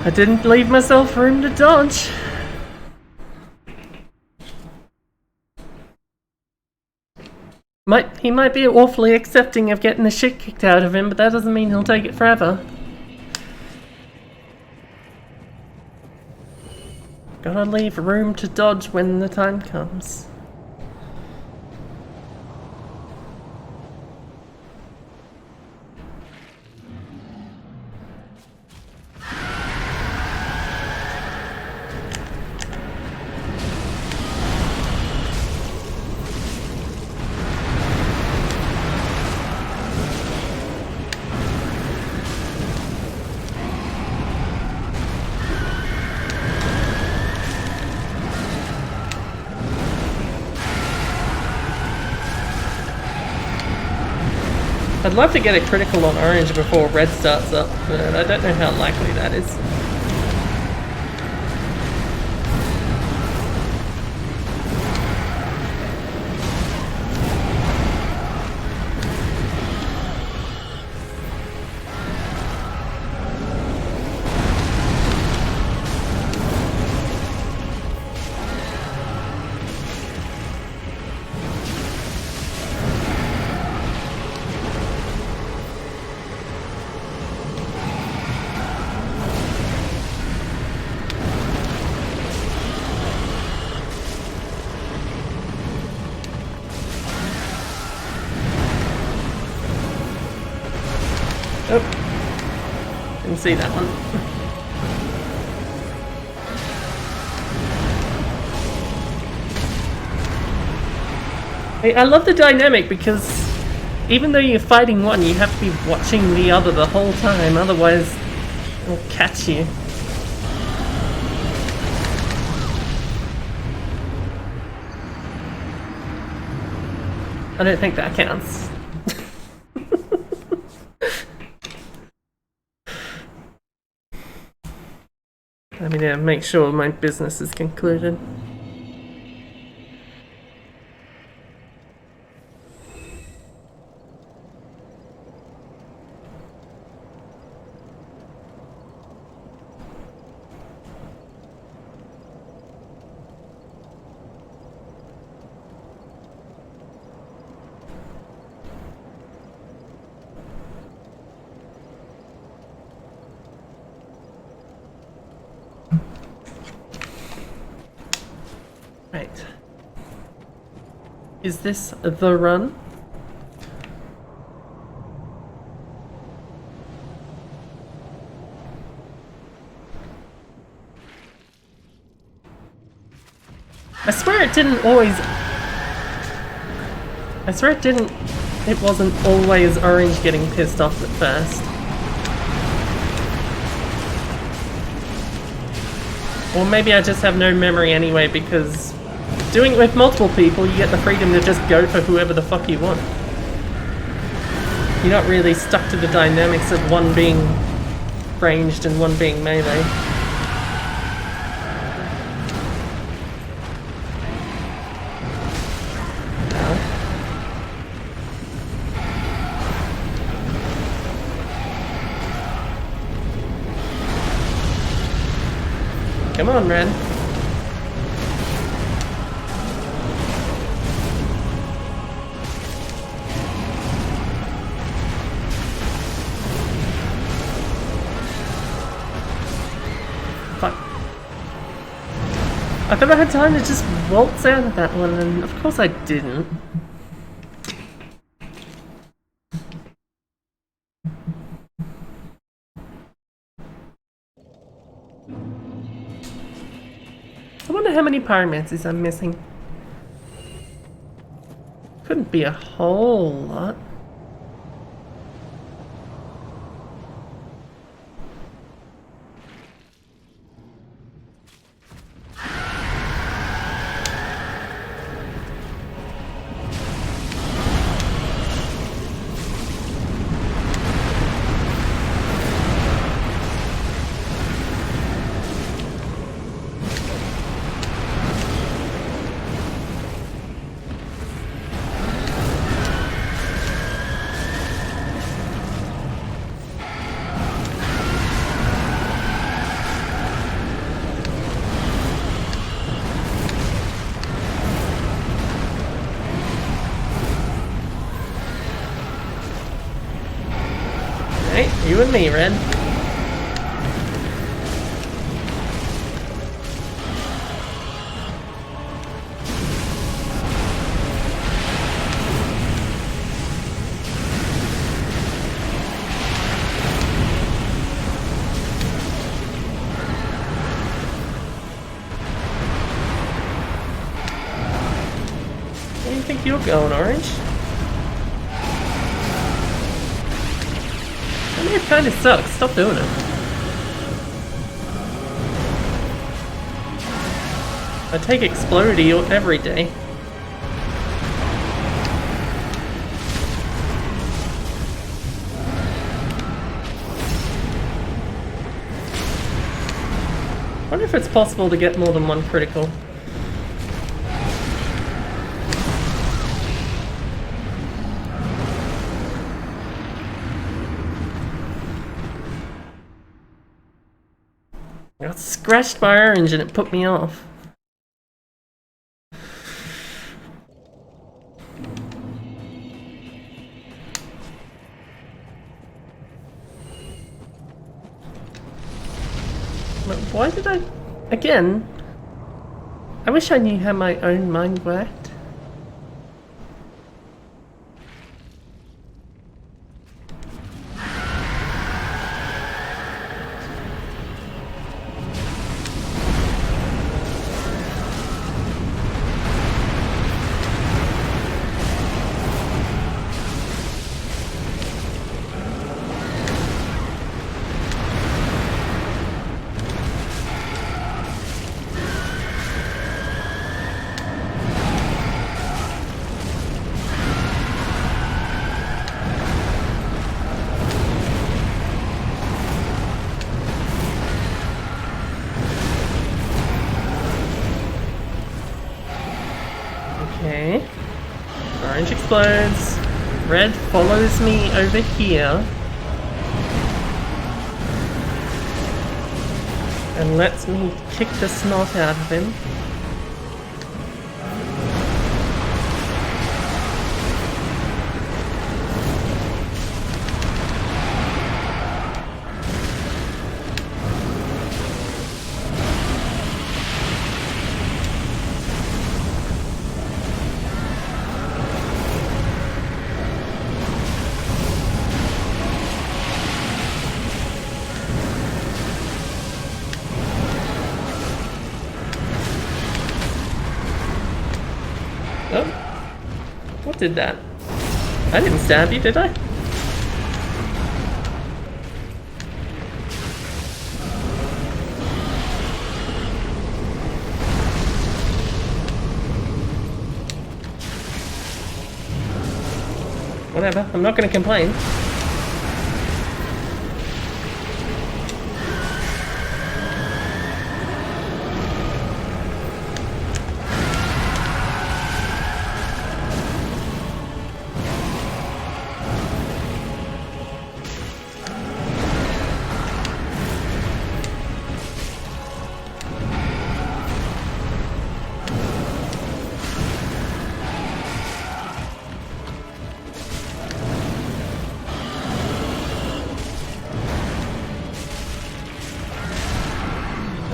Speaker 1: I didn't leave myself room to dodge. He might be awfully accepting of getting the shit kicked out of him, but that doesn't mean he'll take it forever. Gotta leave room to dodge when the time comes. I'd love to get a critical on orange before red starts up, but I don't know how likely that is. Oh, didn't see that one. I love the dynamic because even though you're fighting one, you have to be watching the other the whole time, otherwise it'll catch you. I don't think that counts. I mean, yeah, make sure my business is concluded. Right. Is this the run? I swear it didn't always... I swear it didn't... It wasn't always Orange getting pissed off at first. Or maybe I just have no memory anyway, because doing it with multiple people, you get the freedom to just go for whoever the fuck you want. You're not really stuck to the dynamics of one being ranged and one being melee. Come on, Ren. Fuck. I thought I had time to just waltz out of that one, and of course I didn't. I wonder how many pyromancies I'm missing. Couldn't be a whole lot. Hey, you and me, Red. Where do you think you're going, Orange? I mean, it kinda sucks. Stop doing it. I take Explodey every day. I wonder if it's possible to get more than one critical. I got scratched by Orange and it put me off. But why did I... Again, I wish I knew how my own mind worked. explodes. Red follows me over here. And lets me kick the snot out of him. Oh, what did that? I didn't stab you, did I? Whatever, I'm not gonna complain.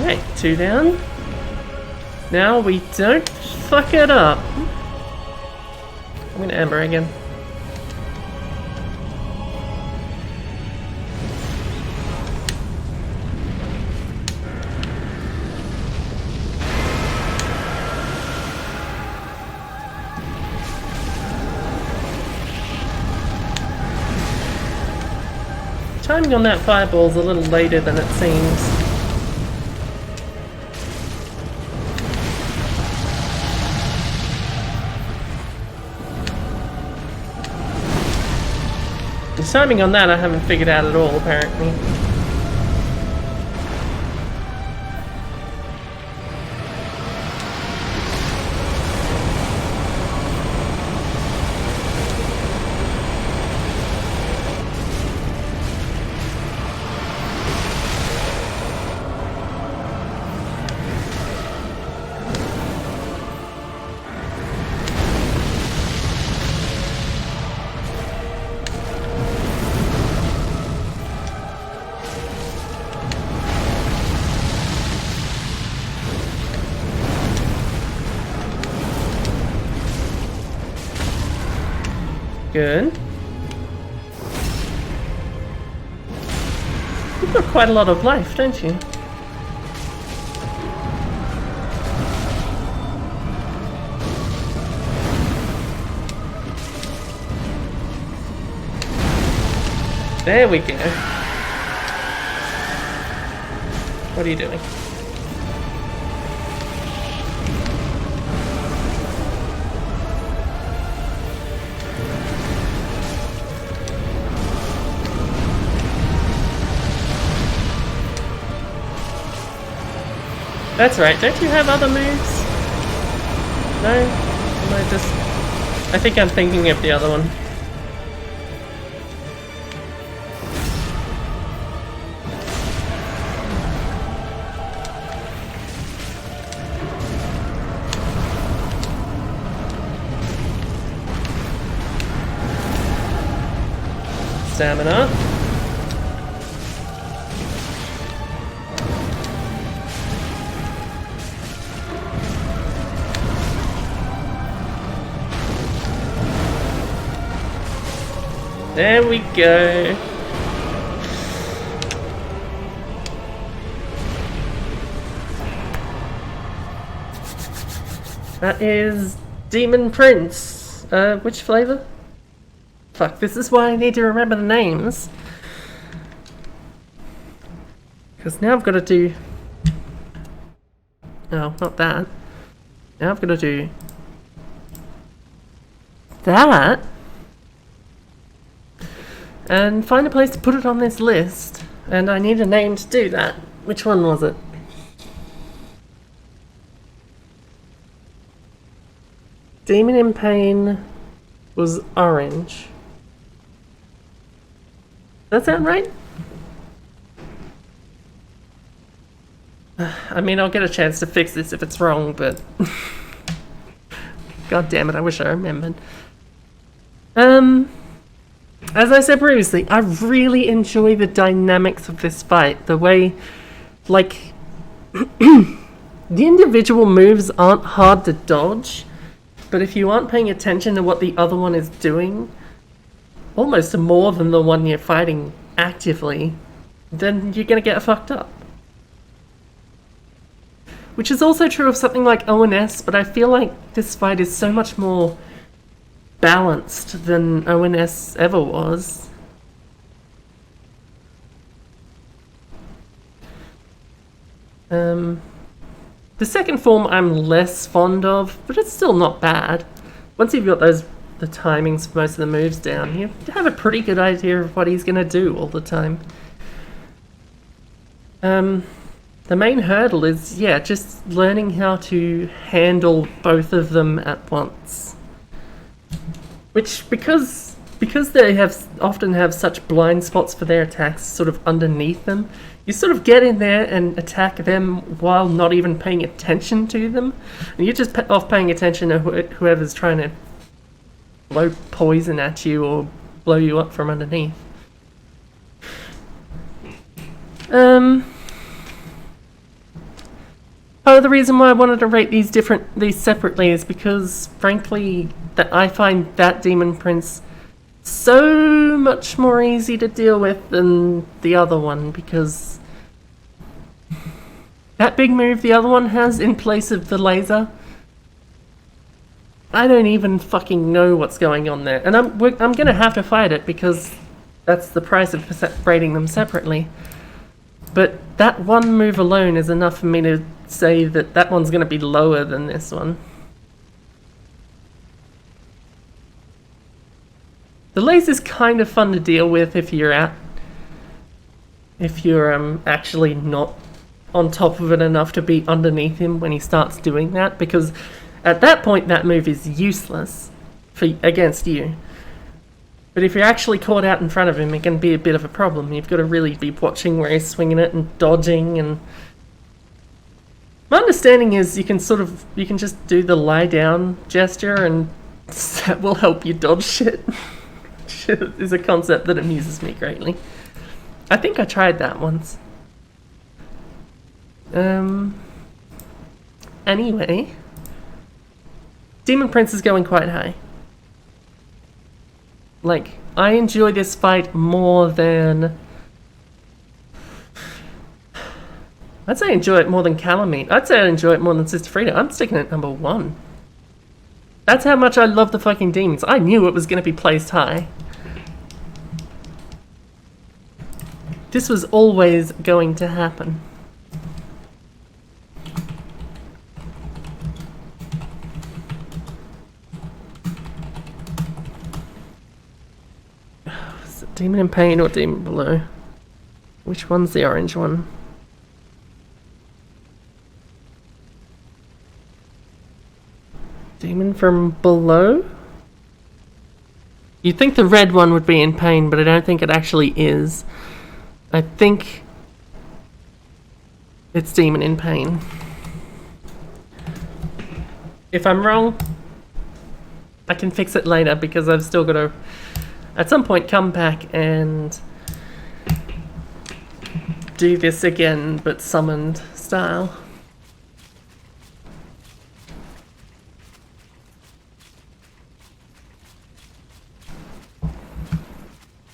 Speaker 1: Right, 2 down. Now we don't fuck it up. I'm gonna Amber again. Timing on that fireball's a little later than it seems. The timing on that I haven't figured out at all, apparently. Good. You've got quite a lot of life, don't you? There we go. What are you doing? That's right, don't you have other moves? No? Am I just... I think I'm thinking of the other one. Stamina. There we go. That is Demon Prince. Which flavor? Fuck, this is why I need to remember the names. Because now I've got to do... Oh, not that. Now I've got to do... that. And find a place to put it on this list. And I need a name to do that. Which one was it? Demon in Pain, was orange. Does that sound right? I mean, I'll get a chance to fix this if it's wrong, but... God damn it, I wish I remembered. As I said previously, I really enjoy the dynamics of this fight. The way, like... the individual moves aren't hard to dodge, but if you aren't paying attention to what the other one is doing, almost more than the one you're fighting actively, then you're gonna get fucked up. Which is also true of something like ONS, but I feel like this fight is so much more balanced than ONS ever was. The second form I'm less fond of, but it's still not bad. Once you've got the timings for most of the moves down, you have a pretty good idea of what he's gonna do all the time. The main hurdle is, yeah, just learning how to handle both of them at once. Which, because they often have such blind spots for their attacks sort of underneath them, you sort of get in there and attack them while not even paying attention to them. And you're just off paying attention to whoever's trying to blow poison at you or blow you up from underneath. Part of the reason why I wanted to rate these separately is because, frankly, that I find that Demon Prince so much more easy to deal with than the other one, because that big move the other one has in place of the laser, I don't even fucking know what's going on there. And I'm gonna have to fight it because that's the price of rating them separately. But that one move alone is enough for me to say that that one's going to be lower than this one. The laser's kind of fun to deal with if you're actually not on top of it enough to be underneath him when he starts doing that, because at that point that move is useless against you. But if you're actually caught out in front of him, it can be a bit of a problem. You've got to really be watching where he's swinging it and dodging. And my understanding is you can just do the lie down gesture, and that will help you dodge shit. Which is a concept that amuses me greatly. I think I tried that once. Anyway, Demon Prince is going quite high. Like, I enjoy this fight more than... I'd say I enjoy it more than Calamite. I'd say I enjoy it more than Sister Frida. I'm sticking at number 1. That's how much I love the fucking demons. I knew it was going to be placed high. This was always going to happen. Demon in Pain or Demon Below? Which one's the orange one? Demon from Below? You'd think the red one would be in pain, but I don't think it actually is. I think it's Demon in Pain. If I'm wrong, I can fix it later, because I've still got to at some point come back and do this again, but summoned style.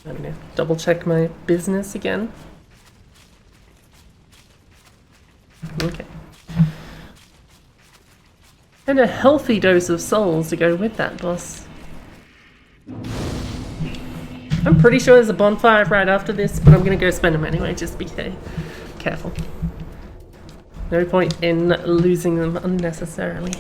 Speaker 1: I'm gonna double check my business again. Okay. And a healthy dose of souls to go with that, boss. I'm pretty sure there's a bonfire right after this, but I'm gonna go spend them anyway, just be careful. No point in losing them unnecessarily.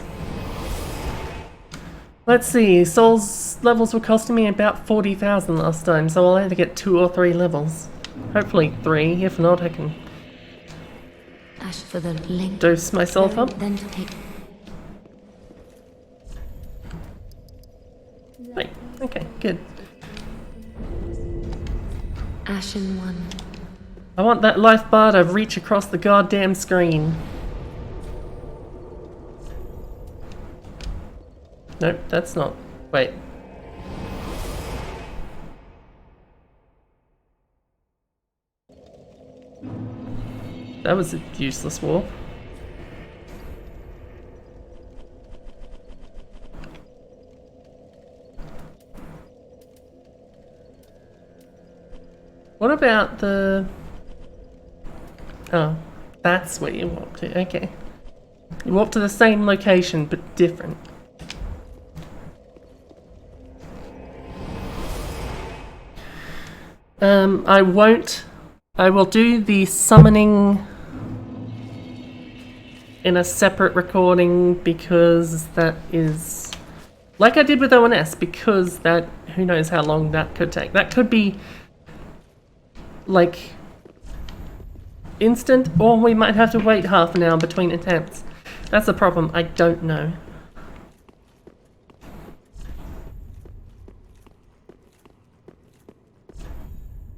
Speaker 1: Let's see, souls levels were costing me about 40,000 last time, so I'll either get 2 or 3 levels. Hopefully 3, if not I can
Speaker 3: Ash for the link.
Speaker 1: dose myself up.
Speaker 3: Then take.
Speaker 1: Wait, Okay, good.
Speaker 3: Ashen One.
Speaker 1: I want that life bar to reach across the goddamn screen. Nope, that's not. Wait. That was a useless warp. What about the... Oh, that's where you warp to. Okay. You warp to the same location, but different. I won't... I will do the summoning in a separate recording because that is... Like I did with ONS, because that... Who knows how long that could take. That could be... like... instant, or we might have to wait half an hour between attempts. That's the problem, I don't know.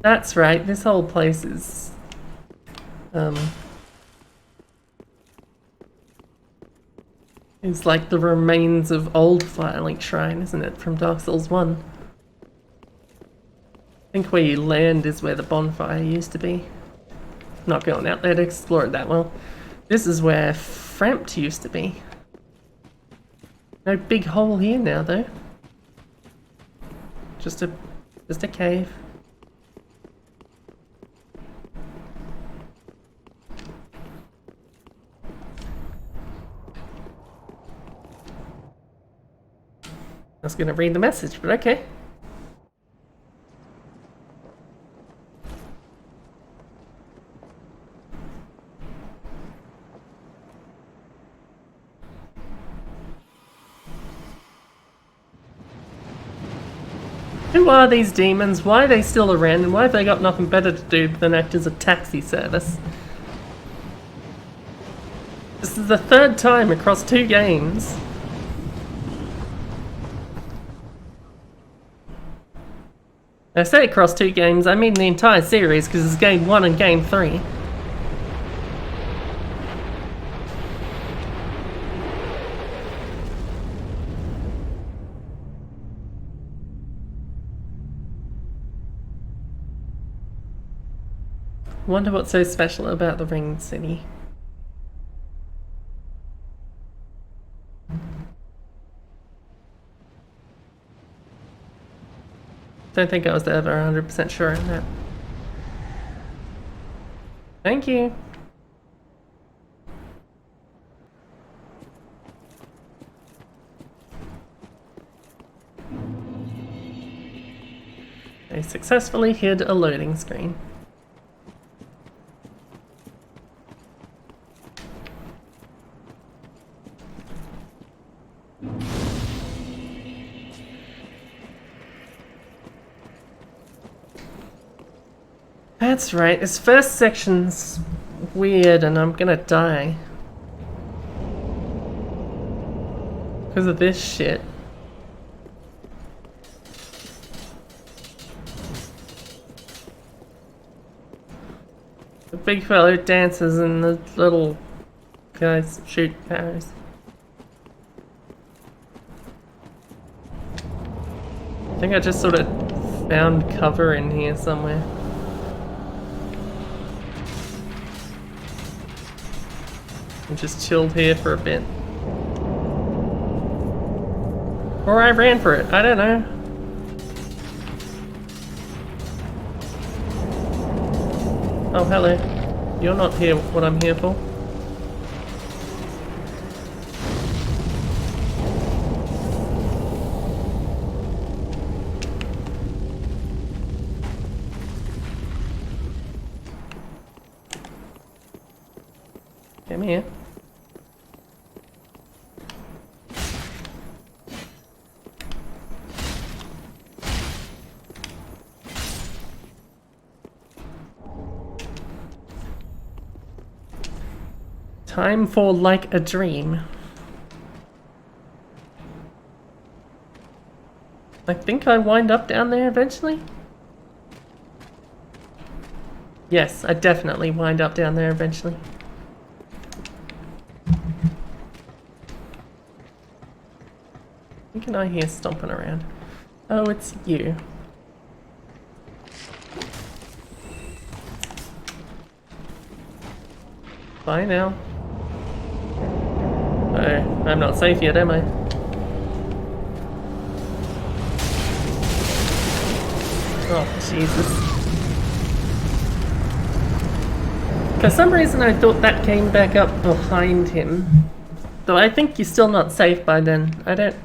Speaker 1: That's right, this whole place is... is like the remains of old Firelink Shrine, isn't it? From Dark Souls 1. I think where you land is where the bonfire used to be. Not going out there to explore it that well. This is where Frampt used to be. No big hole here now though. Just a cave. I was gonna read the message, but okay. Who are these demons? Why are they still around? And why have they got nothing better to do than act as a taxi service? This is the third time across 2 games. I say across 2 games, I mean the entire series, because it's game 1 and game 3. Wonder what's so special about the Ringed City. Don't think I was ever 100% sure on that. Thank you. They successfully hid a loading screen. That's right, this first section's weird and I'm gonna die. Because of this shit. The big fellow dances and the little guys shoot arrows. I think I just sort of found cover in here somewhere. And just chilled here for a bit. Or I ran for it, I don't know. Oh, hello. You're not here what I'm here for. Come here. Time for like a dream. I think I wind up down there eventually. Yes, I definitely wind up down there eventually. Who can I hear stomping around? Oh, it's you. Bye now. Oh, I'm not safe yet, am I? Oh, Jesus. For some reason I thought that came back up behind him. Though I think you're still not safe by then. I don't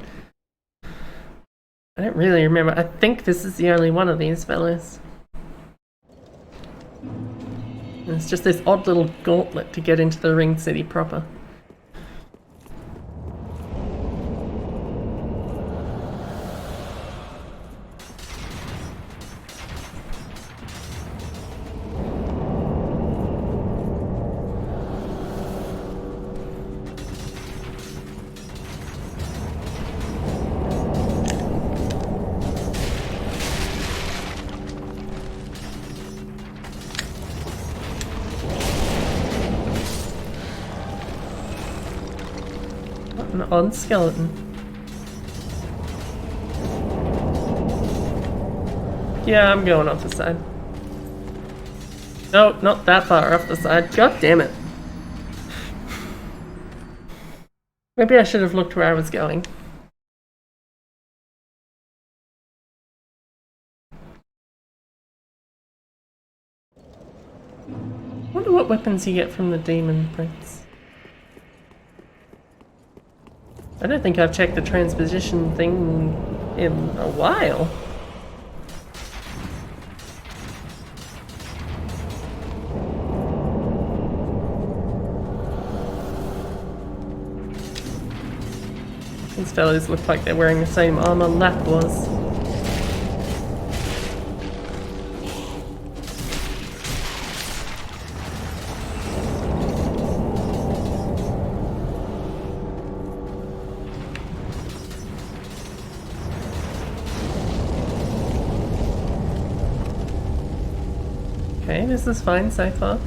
Speaker 1: really remember. I think this is the only one of these fellas. It's just this odd little gauntlet to get into the ring city proper. What an odd skeleton. Yeah, I'm going off the side. No, not that far off the side. God damn it. Maybe I should have looked where I was going. Wonder what weapons you get from the demon prince. I don't think I've checked the transposition thing in a while. These fellows look like they're wearing the same armor Lap was. Okay, this is fine so far.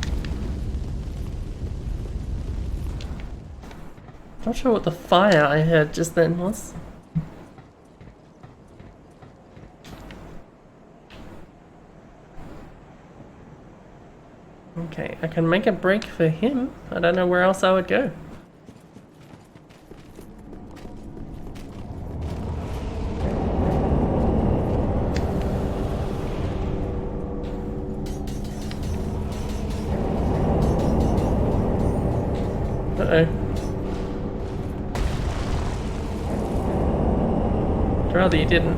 Speaker 1: Not sure what the fire I heard just then was. Okay, I can make a break for him. I don't know where else I would go. Uh-oh. I'd rather you didn't.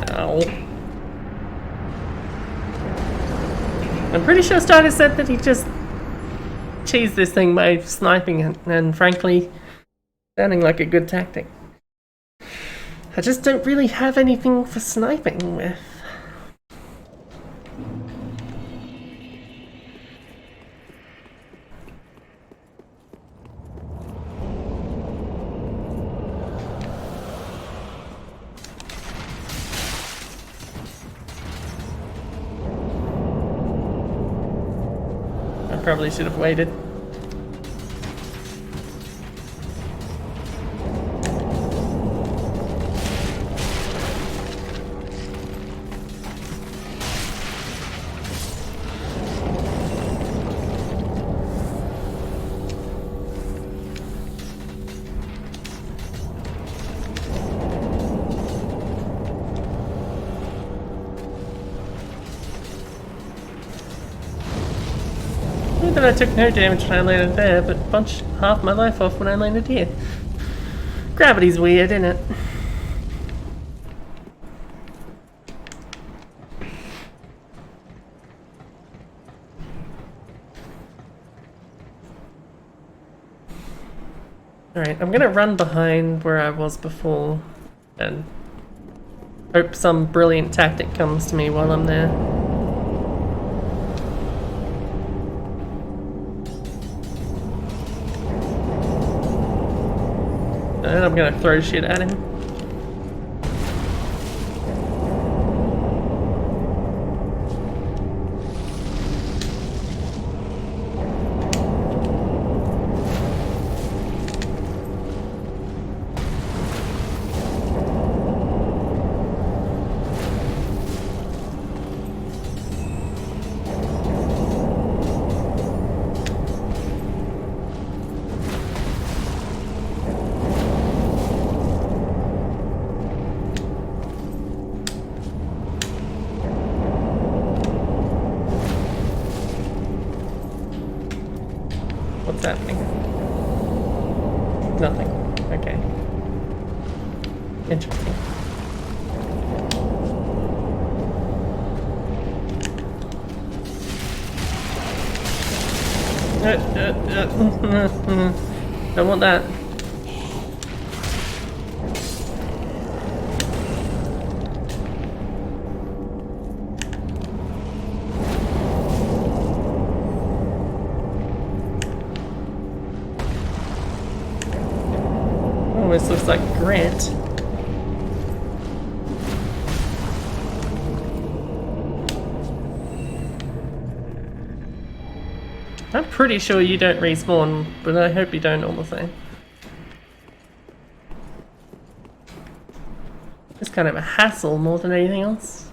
Speaker 1: Ow. I'm pretty sure Starter said that he just cheesed this thing by sniping it, and frankly, sounding like a good tactic. I just don't really have anything for sniping with. I probably should have waited. That I took no damage when I landed there, but punched half my life off when I landed here. Gravity's weird, isn't it? Alright, I'm gonna run behind where I was before and hope some brilliant tactic comes to me while I'm there. And I'm gonna throw shit at him. What's happening? Nothing. Okay. Interesting. Don't want that. Oh, this looks like Grant. I'm pretty sure you don't respawn, but I hope you don't all the same. It's kind of a hassle more than anything else.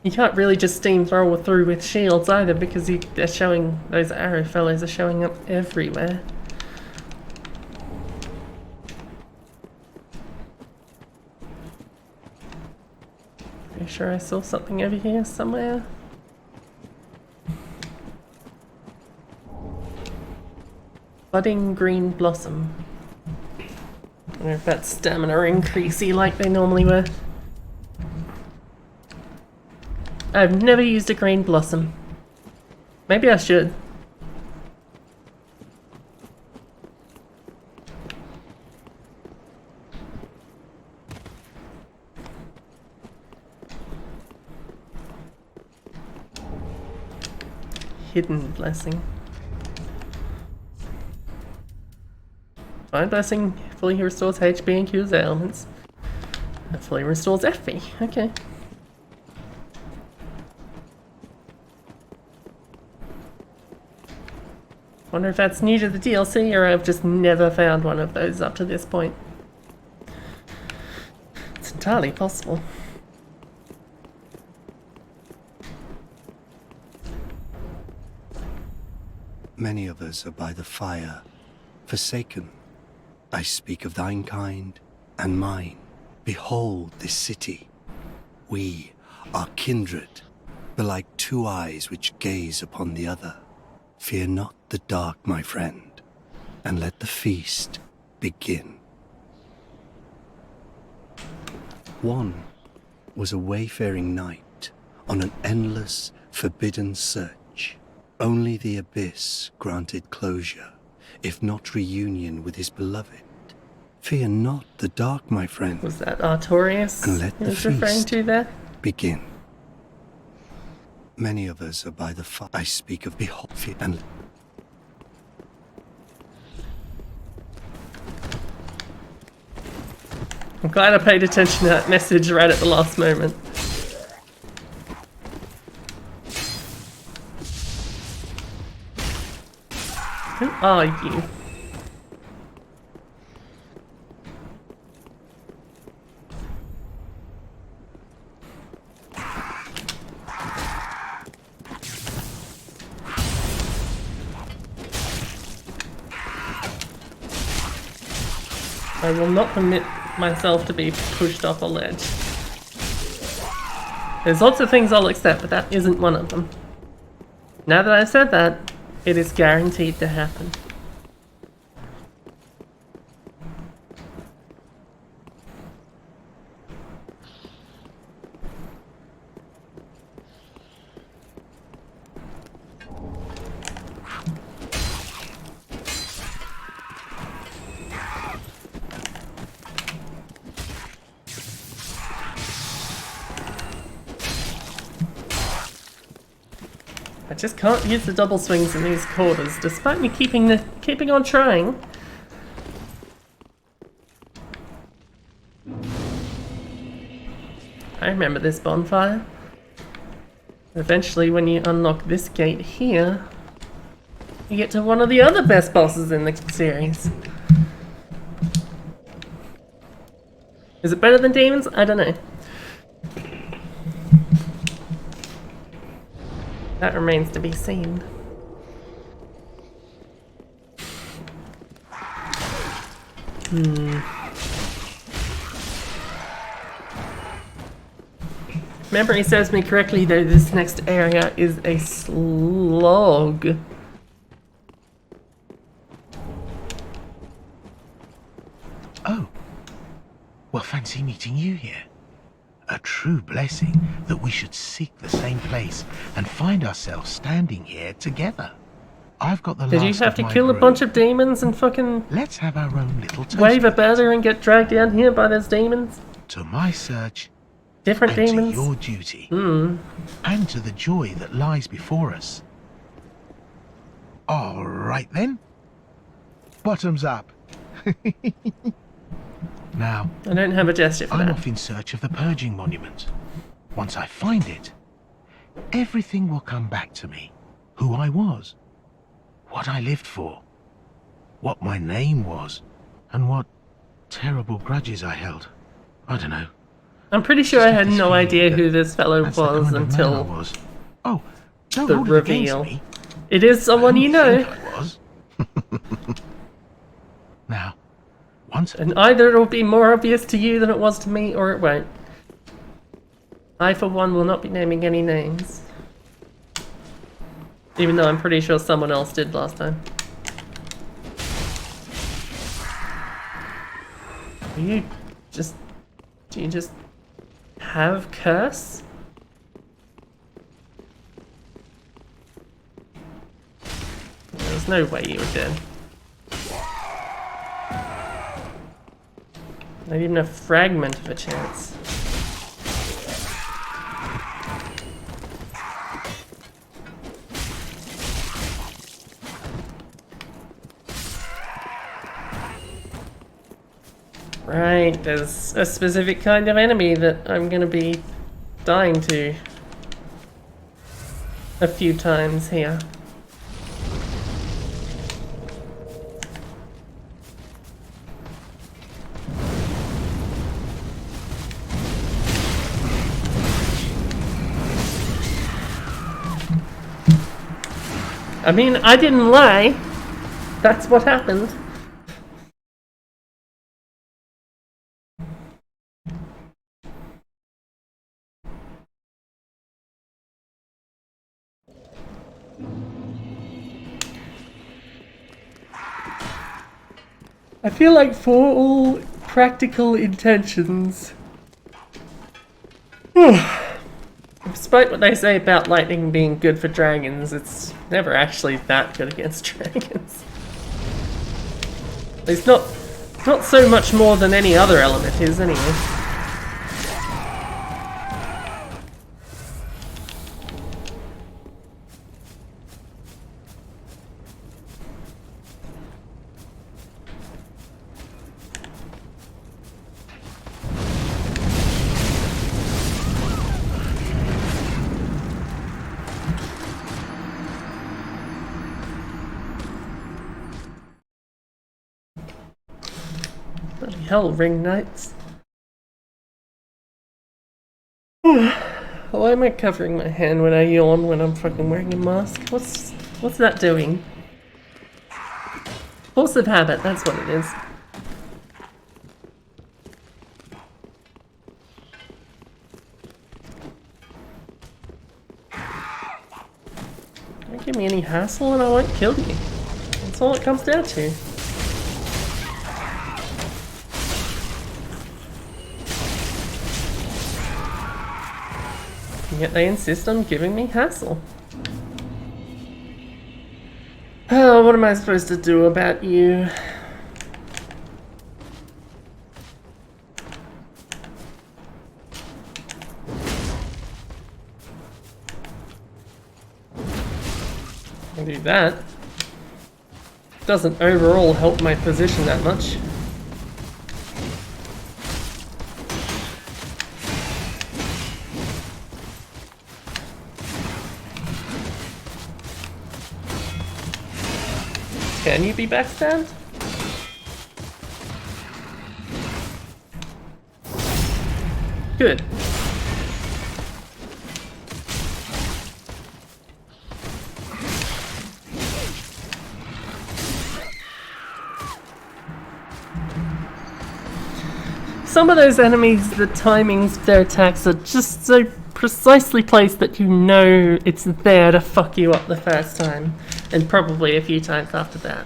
Speaker 1: You can't really just steamthrower through with shields either because they're showing, those arrow fellows are showing up everywhere. Pretty sure I saw something over here somewhere. Budding green blossom. I don't know if that's stamina increasey like they normally were. I've never used a green blossom. Maybe I should. Hidden blessing. Divine blessing fully restores HP and cures ailments. It fully restores FP. Okay. Wonder if that's new to the DLC or I've just never found one of those up to this point. It's entirely possible.
Speaker 5: Many of us are by the fire, forsaken. I speak of thine kind and mine. Behold this city. We are kindred, but like two eyes which gaze upon the other. Fear not the dark, my friend, and let the feast begin. One was a wayfaring knight on an endless, forbidden search. Only the abyss granted closure, if not reunion with his beloved. Fear not the dark, my friend.
Speaker 1: Was that Artorias
Speaker 5: And let
Speaker 1: he
Speaker 5: the
Speaker 1: was referring
Speaker 5: feast
Speaker 1: to there?
Speaker 5: begin. Many of us are by the fire. I speak of behold fear and
Speaker 1: I'm glad I paid attention to that message right at the last moment. Who are you? I will not permit myself to be pushed off a ledge. There's lots of things I'll accept, but that isn't one of them. Now that I've said that, it is guaranteed to happen. I just can't use the double swings in these quarters, despite me keeping on trying. I remember this bonfire. Eventually, when you unlock this gate here, you get to one of the other best bosses in the series. Is it better than demons? I don't know. That remains to be seen. If memory serves me correctly, though, this next area is a slog.
Speaker 2: Oh. Well, fancy meeting you here. A true blessing that we should seek the same place and find ourselves standing here together. I've got the
Speaker 1: Did
Speaker 2: last
Speaker 1: you have
Speaker 2: of
Speaker 1: to
Speaker 2: my
Speaker 1: kill a
Speaker 2: brew.
Speaker 1: bunch of demons and fucking
Speaker 2: Let's have our own little toast.
Speaker 1: wave a banner and get dragged down here by those demons?
Speaker 2: To my search
Speaker 1: Different
Speaker 2: and
Speaker 1: demons?
Speaker 2: to your duty. And to the joy that lies before us. All right then. Bottoms up. Now,
Speaker 1: I don't have a gesture for
Speaker 2: I'm
Speaker 1: that.
Speaker 2: off in search of the purging monument. Once I find it, everything will come back to me. Who I was, what I lived for, what my name was, and what terrible grudges I held. I don't know.
Speaker 1: I'm pretty sure
Speaker 2: Just
Speaker 1: I
Speaker 2: have
Speaker 1: had
Speaker 2: this
Speaker 1: no
Speaker 2: feeling
Speaker 1: idea
Speaker 2: that
Speaker 1: who this fellow
Speaker 2: that's the
Speaker 1: was
Speaker 2: kind of man I
Speaker 1: until
Speaker 2: was. Oh, don't
Speaker 1: the
Speaker 2: hold it against
Speaker 1: reveal.
Speaker 2: me.
Speaker 1: It is someone you
Speaker 2: I
Speaker 1: know.
Speaker 2: think I was. Now, once
Speaker 1: And either it'll be more obvious to you than it was to me, or it won't. I, for one, will not be naming any names. Even though I'm pretty sure someone else did last time. Do you just have curse? There's no way you were dead. Not even a fragment of a chance. Right, there's a specific kind of enemy that I'm gonna be dying to a few times here. I mean, I didn't lie. That's what happened. I feel like for all practical intentions, despite what they say about lightning being good for dragons, it's never actually that good against dragons. It's not so much more than any other element is, anyway. Bloody hell, ring knights. Why am I covering my hand when I yawn when I'm fucking wearing a mask? What's that doing? Force of habit, that's what it is. Don't give me any hassle and I won't kill you. That's all it comes down to. And yet they insist on giving me hassle. Oh, what am I supposed to do about you? that. Doesn't overall help my position that much. Can you be backstabbed? Good. Some of those enemies, the timings of their attacks are just so precisely placed that you know it's there to fuck you up the first time, and probably a few times after that.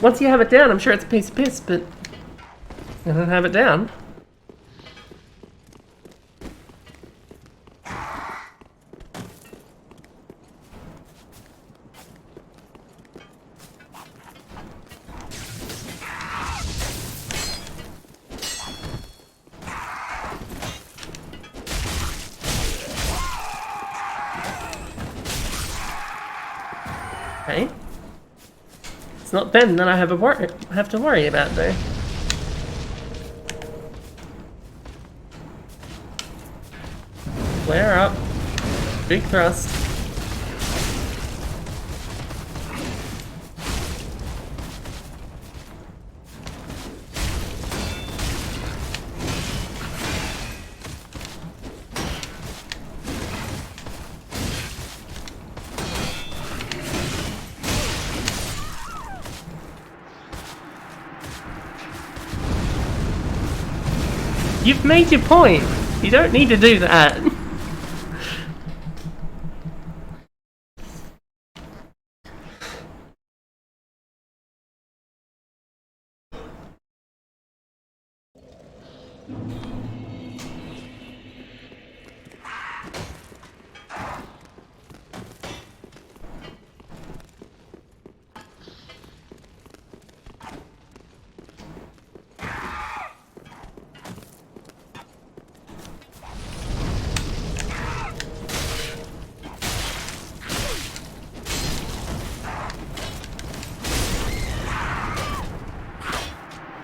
Speaker 1: Once you have it down, I'm sure it's a piece of piss, but I don't have it down. Okay. It's not them that I have to worry about, though. Flare up. Big thrust. You've made your point. You don't need to do that.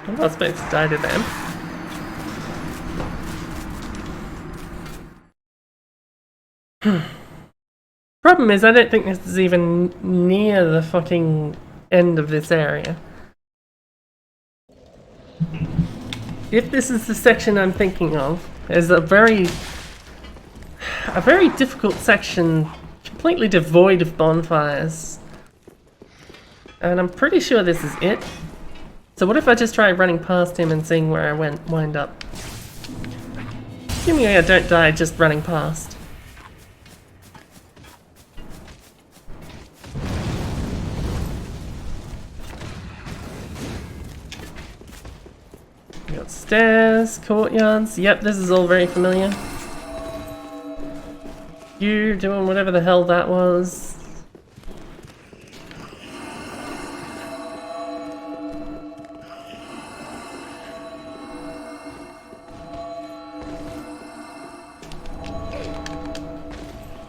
Speaker 1: I'm not supposed to die to them. Problem is, I don't think this is even near the fucking end of this area. If this is the section I'm thinking of, there's a very difficult section completely devoid of bonfires. And I'm pretty sure this is it. So what if I just try running past him and seeing where I wind up? Assuming I don't die just running past. We got stairs, courtyards. Yep, this is all very familiar. You doing whatever the hell that was.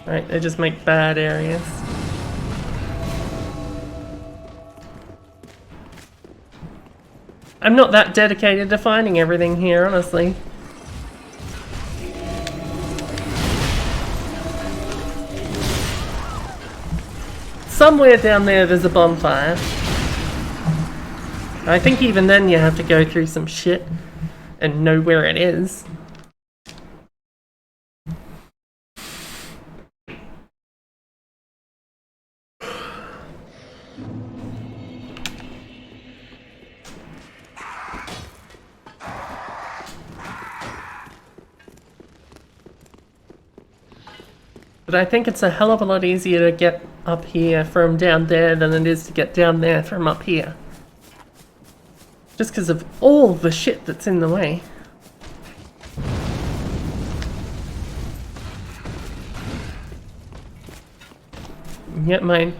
Speaker 1: Right, they just make bad areas. I'm not that dedicated to finding everything here, honestly. Somewhere down there's a bonfire. I think even then you have to go through some shit and know where it is. But I think it's a hell of a lot easier to get up here from down there than it is to get down there from up here. Just because of all the shit that's in the way. And yet my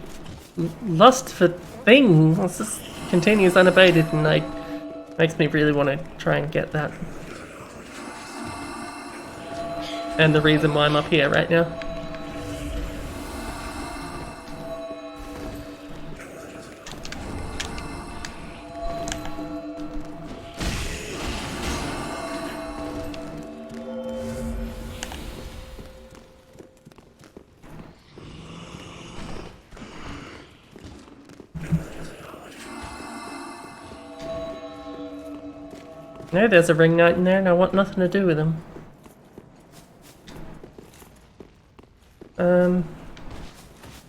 Speaker 1: lust for things just continues unabated, and makes me really want to try and get that. And the reason why I'm up here right now. No, there's a ring knight in there and I want nothing to do with him.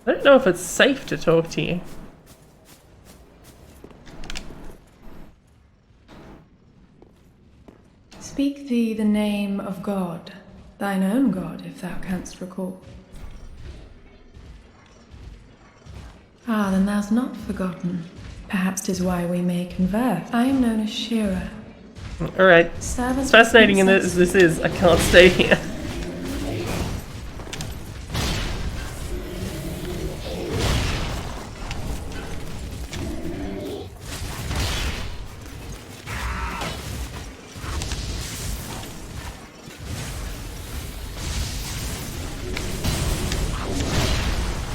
Speaker 1: I don't know if it's safe to talk to you.
Speaker 6: Speak thee the name of God, thine own God, if thou canst recall. Ah, then thou'st not forgotten. Perhaps 'tis why we may converse. I am known as Shira.
Speaker 1: Alright. As fascinating as this is, I can't stay here.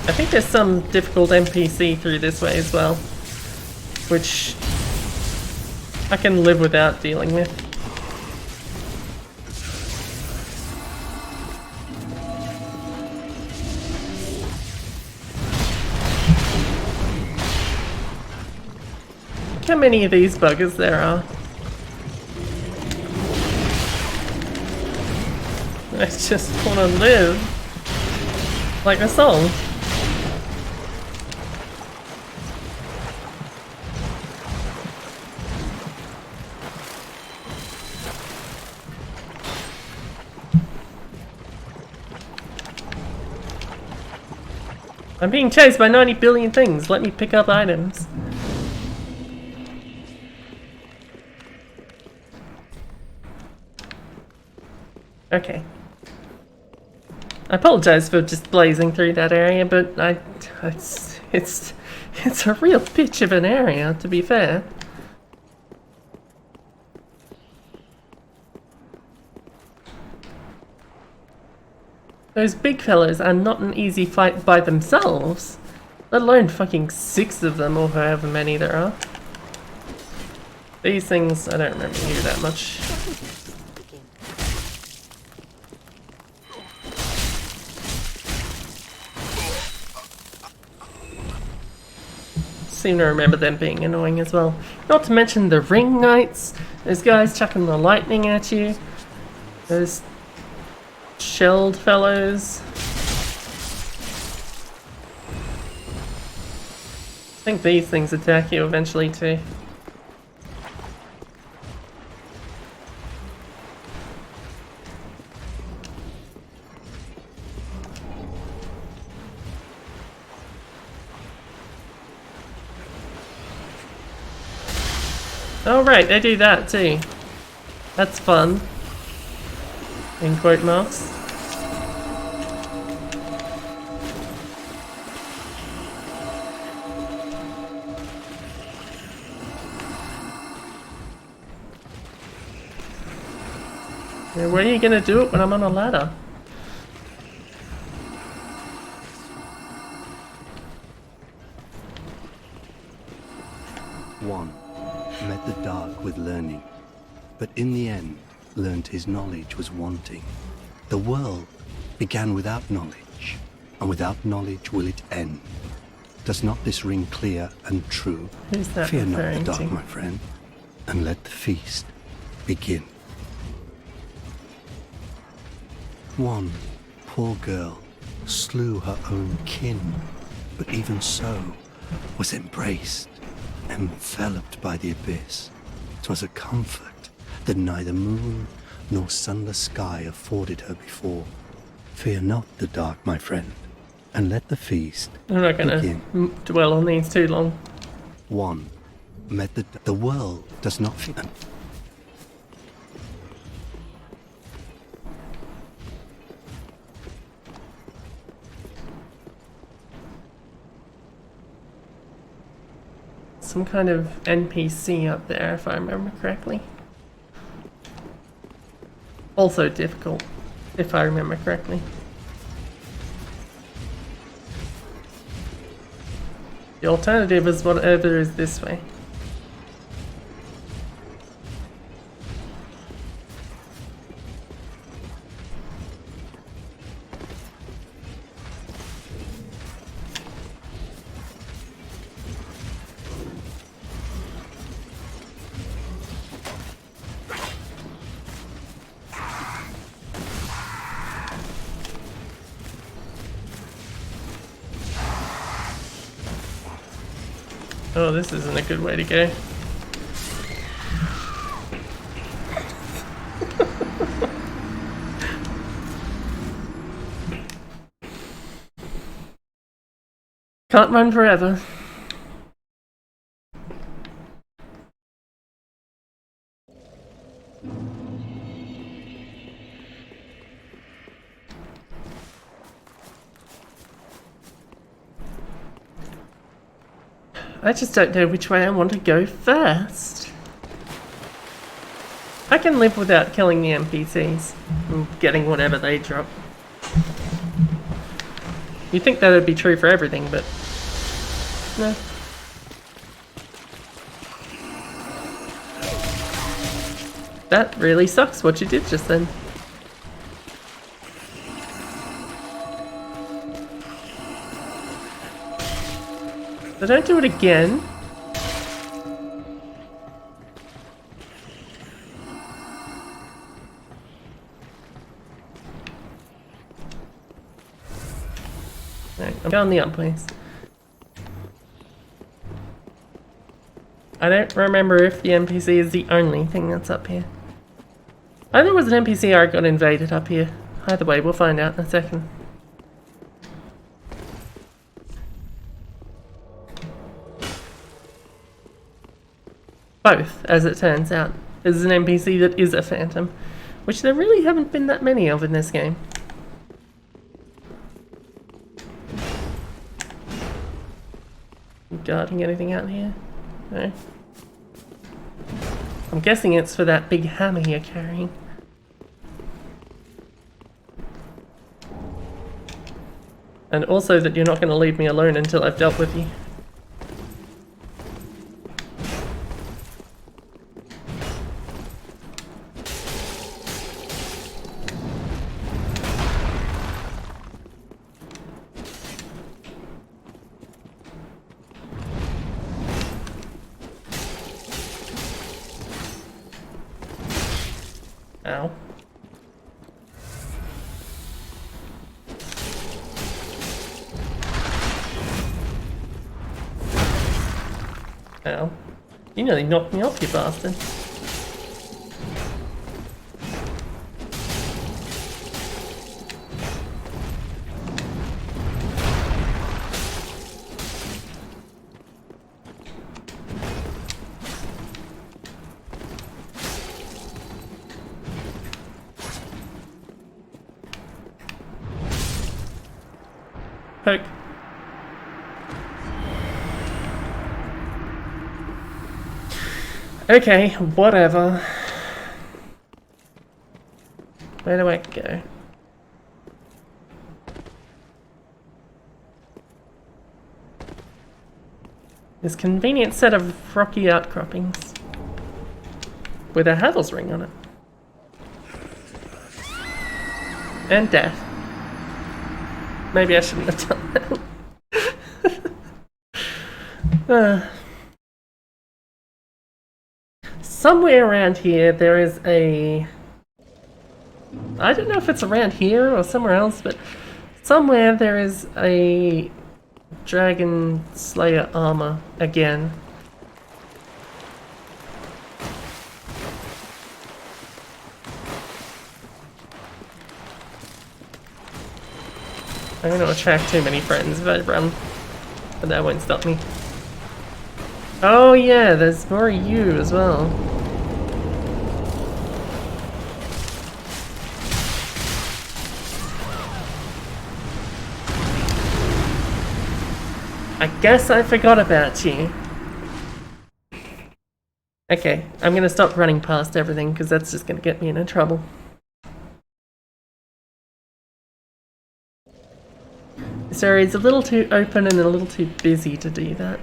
Speaker 1: I think there's some difficult NPC through this way as well, which I can live without dealing with. Look how many of these buggers there are. I just want to live like a soul. I'm being chased by 90 billion things. Let me pick up items. Okay. I apologize for just blazing through that area, but it's a real bitch of an area, to be fair. Those big fellas are not an easy fight by themselves, let alone fucking 6 of them or however many there are. These things, I don't remember you that much. Seem to remember them being annoying as well. Not to mention the ring knights, those guys chucking the lightning at you, those shelled fellows. I think these things attack you eventually too. Oh right, they do that too. That's fun. In quote marks. Yeah, where are you gonna do it when I'm on a ladder?
Speaker 5: One met the dark with learning, but in the end learned his knowledge was wanting. The world began without knowledge, and without knowledge will it end. Does not this ring clear and true?
Speaker 1: Who's that
Speaker 5: Fear not the
Speaker 1: referring
Speaker 5: dark,
Speaker 1: to?
Speaker 5: my friend, and let the feast begin. One poor girl slew her own kin, but even so was embraced, enveloped by the abyss. 'Twas a comfort that neither moon nor sunless sky afforded her before. Fear not the dark, my friend, and let the feast
Speaker 1: I'm not gonna
Speaker 5: begin.
Speaker 1: dwell on these too long.
Speaker 5: One met the world does not fear.
Speaker 1: Some kind of NPC up there, if I remember correctly. Also difficult. if I remember correctly. The alternative is whatever is this way. Oh, this isn't a good way to go. Can't run forever. I just don't know which way I want to go first. I can live without killing the NPCs and getting whatever they drop. You'd think that would be true for everything, but no. That really sucks what you did just then. So don't do it again. Right, I'm going the up, please. I don't remember if the NPC is the only thing that's up here. I think it was an NPC I got invaded up here. Either way, we'll find out in a second. Both, as it turns out, is an NPC that is a phantom, which there really haven't been that many of in this game. Guarding anything out here? No. I'm guessing it's for that big hammer you're carrying. And also that you're not going to leave me alone until I've dealt with you. Ow. Ow. You nearly knocked me off, you bastard. Poke. Okay, whatever. Where do I go? This convenient set of rocky outcroppings with a Havel's ring on it. And death. Maybe I shouldn't have done that. Somewhere around here there is a... I don't know if it's around here or somewhere else, but somewhere there is a Dragon Slayer armor again. I'm going to attract too many friends if I run, but that won't stop me. Oh yeah, there's more of you as well. I guess I forgot about you. Okay, I'm going to stop running past everything because that's just going to get me into trouble. This area is a little too open and a little too busy to do that.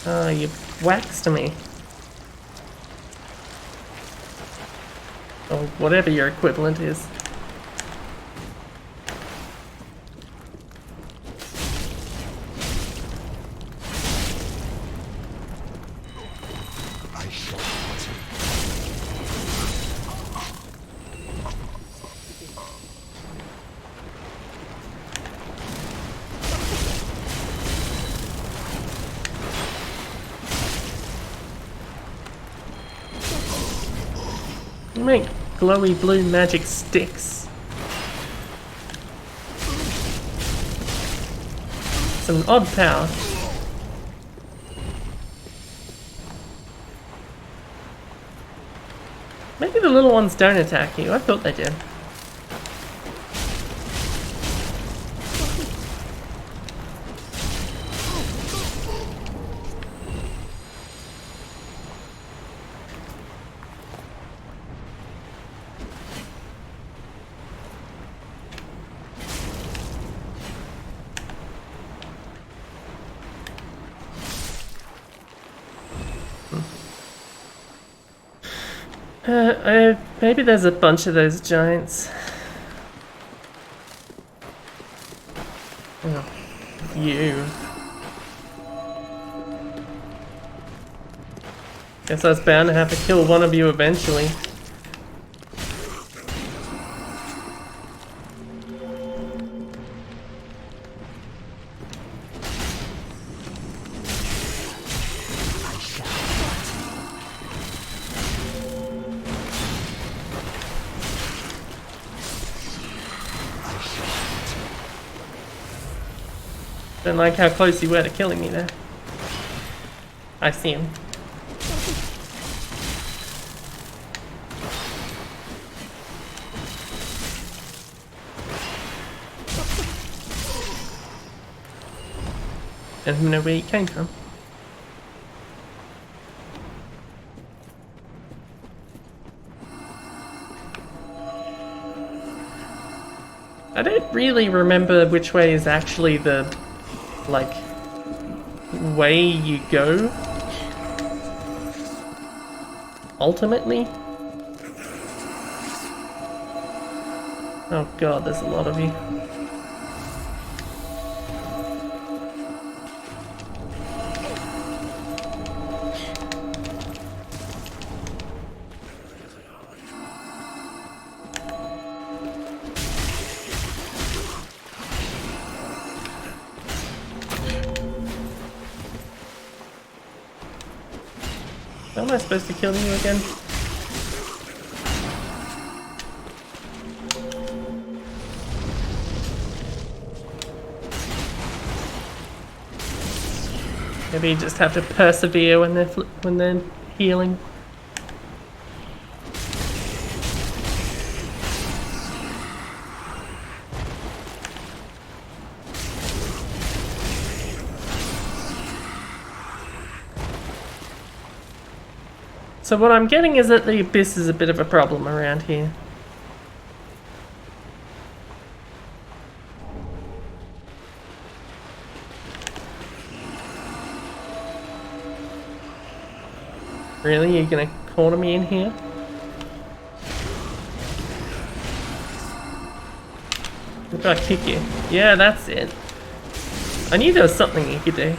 Speaker 1: Oh, you waxed me. Or whatever your equivalent is. You make glowy blue magic sticks. It's an odd power. Maybe the little ones don't attack you. I thought they did. Maybe there's a bunch of those giants. Oh, you. Guess I was bound to have to kill one of you eventually. Don't like how close you were to killing me there. I see him. Don't even know where he came from. I don't really remember which way is actually the like way you go ultimately. Oh god, there's a lot of you. How am I supposed to kill you again? Maybe you just have to persevere when they're healing. So what I'm getting is that the abyss is a bit of a problem around here. Really? You're gonna corner me in here? What do I kick you? Yeah, that's it. I knew there was something you could do.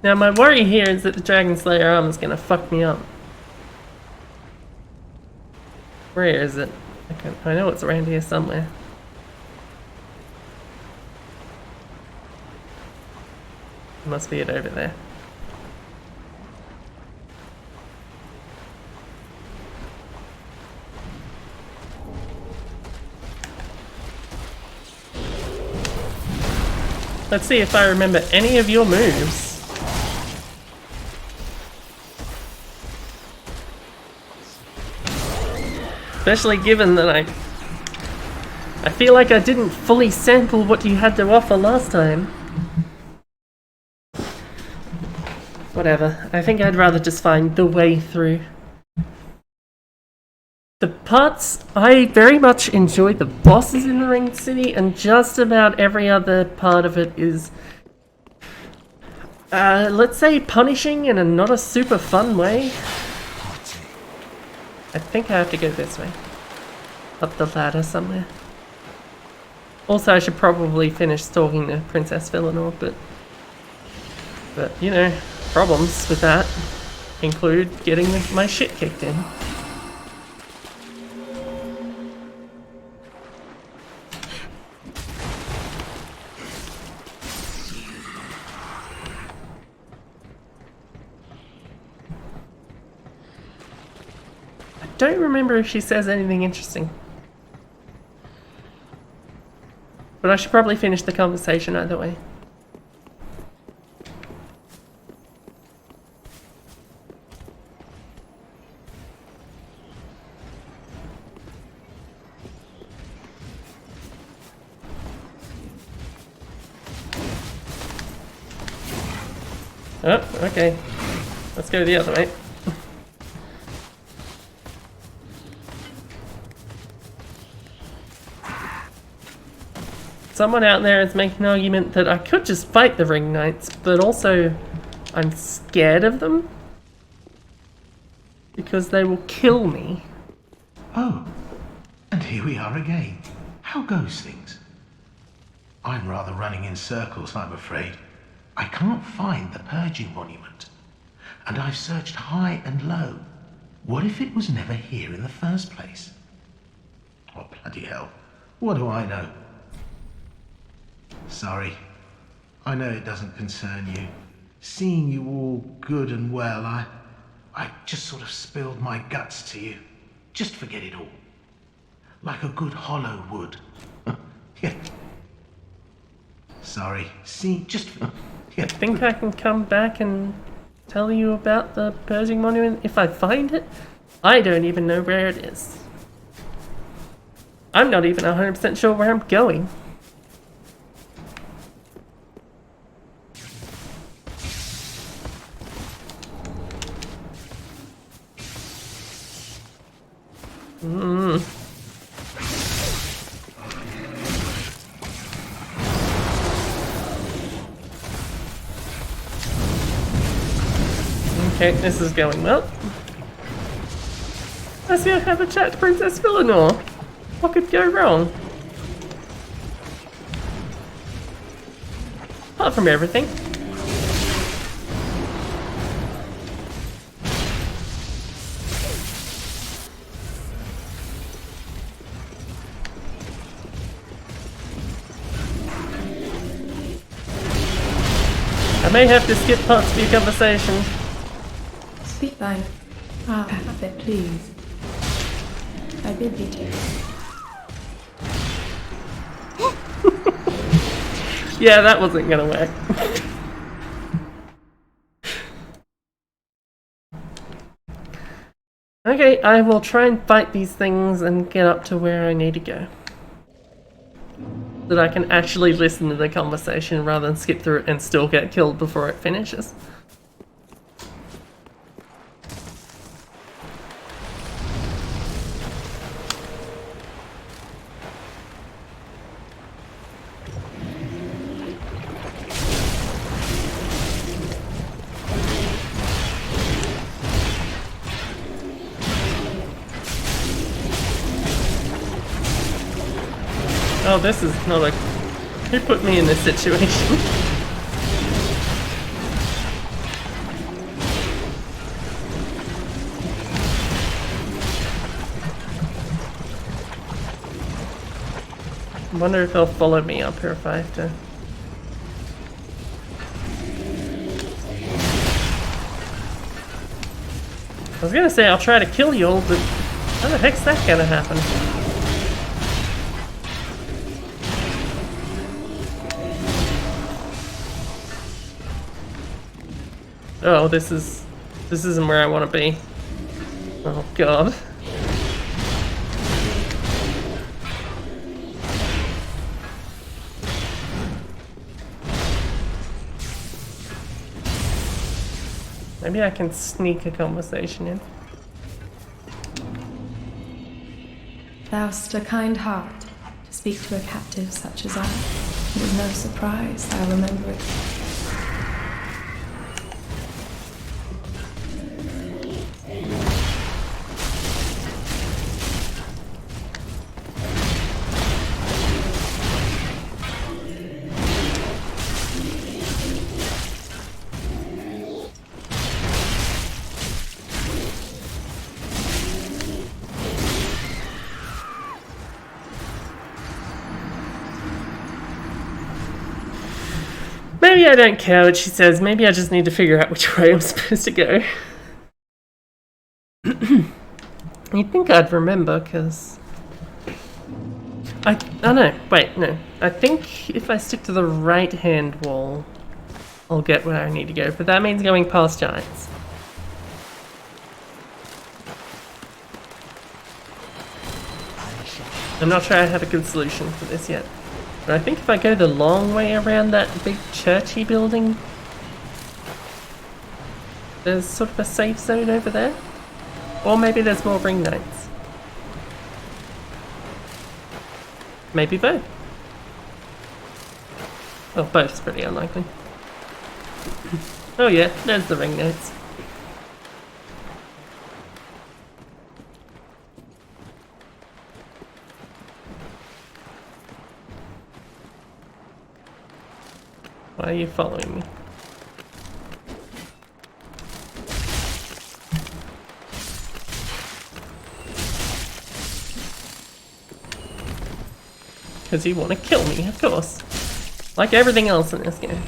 Speaker 1: Now my worry here is that the Dragon Slayer arm is gonna fuck me up. Where is it? I know it's around here somewhere. Must be it over there. Let's see if I remember any of your moves. Especially given that I feel like I didn't fully sample what you had to offer last time. Whatever. I think I'd rather just find the way through. The parts, I very much enjoy the bosses in the Ringed City, and just about every other part of it is, let's say, punishing in a not a super fun way. I think I have to go this way. Up the ladder somewhere. Also, I should probably finish stalking the Princess Villanor, but you know, problems with that include getting my shit kicked in. I don't remember if she says anything interesting. But I should probably finish the conversation either way. Oh, okay. Let's go the other way. Someone out there is making an argument that I could just fight the Ring Knights, but also I'm scared of them because they will kill me.
Speaker 2: Oh, and here we are again. How goes things? I'm rather running in circles, I'm afraid. I can't find the purging monument, and I've searched high and low. What if it was never here in the first place? Oh, bloody hell. What do I know? Sorry. I know it doesn't concern you. Seeing you all good and well, I just sort of spilled my guts to you. Just forget it all. Like a good hollow would. Yeah. Sorry. See, just... Yeah.
Speaker 1: I think I can come back and tell you about the purging monument if I find it. I don't even know where it is. I'm not even 100% sure where I'm going. Okay, this is going well. Let's go have a chat to Princess Villanor. What could go wrong? Apart from everything. I may have to skip parts of your conversation.
Speaker 6: Speak thine. Have it, please. I bid thee to.
Speaker 1: Yeah, that wasn't gonna work. Okay, I will try and fight these things and get up to where I need to go. So that I can actually listen to the conversation rather than skip through it and still get killed before it finishes. Oh, this is not a... Who put me in this situation? I wonder if they'll follow me up here if I have to... I was gonna say I'll try to kill you all, but how the heck's that gonna happen? Oh, this isn't where I want to be. Oh god. Maybe I can sneak a conversation in.
Speaker 6: Thou'st a kind heart to speak to a captive such as I. It is no surprise I remember it.
Speaker 1: Maybe I don't care what she says. Maybe I just need to figure out which way I'm supposed to go. You'd think I'd remember, because... Oh no, wait, no. I think if I stick to the right-hand wall, I'll get where I need to go. But that means going past giants. I'm not sure I have a good solution for this yet. But I think if I go the long way around that big churchy building, there's sort of a safe zone over there. Or maybe there's more ring knights. Maybe both. Well, both's pretty unlikely. Oh yeah, there's the ring knights. Why are you following me? Because you want to kill me, of course. Like everything else in this game.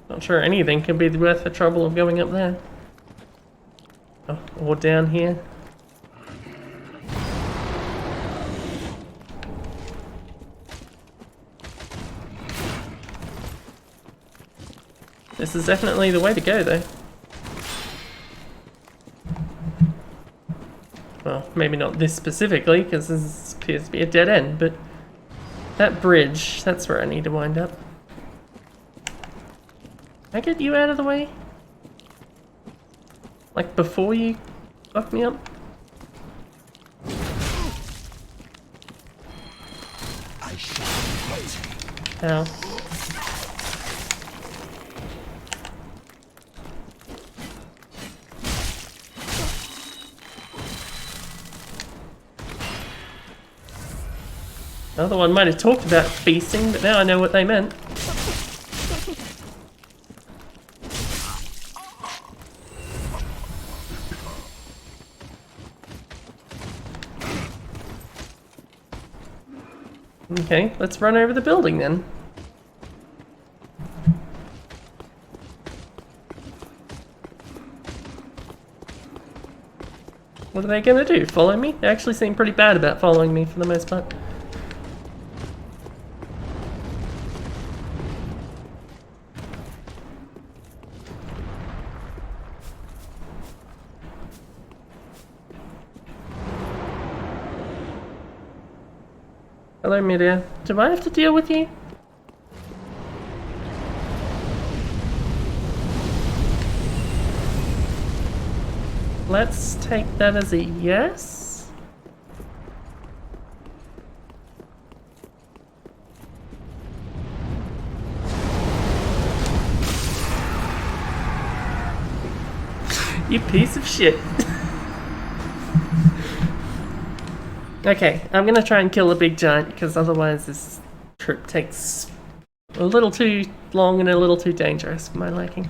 Speaker 1: Not sure anything could be worth the trouble of going up there. Oh, or down here. This is definitely the way to go, though. Well, maybe not this specifically, because this appears to be a dead end, but that bridge, that's where I need to wind up. Can I get you out of the way? Like before you fuck me up?
Speaker 5: I shall not.
Speaker 1: Ow. Another one might have talked about feasting, but now I know what they meant. Okay, let's run over the building then. What are they gonna do? Follow me? They actually seem pretty bad about following me for the most part. Hello, Miria. Do I have to deal with you? Let's take that as a yes. You piece of shit. Okay, I'm gonna try and kill a big giant because otherwise this trip takes a little too long and a little too dangerous for my liking.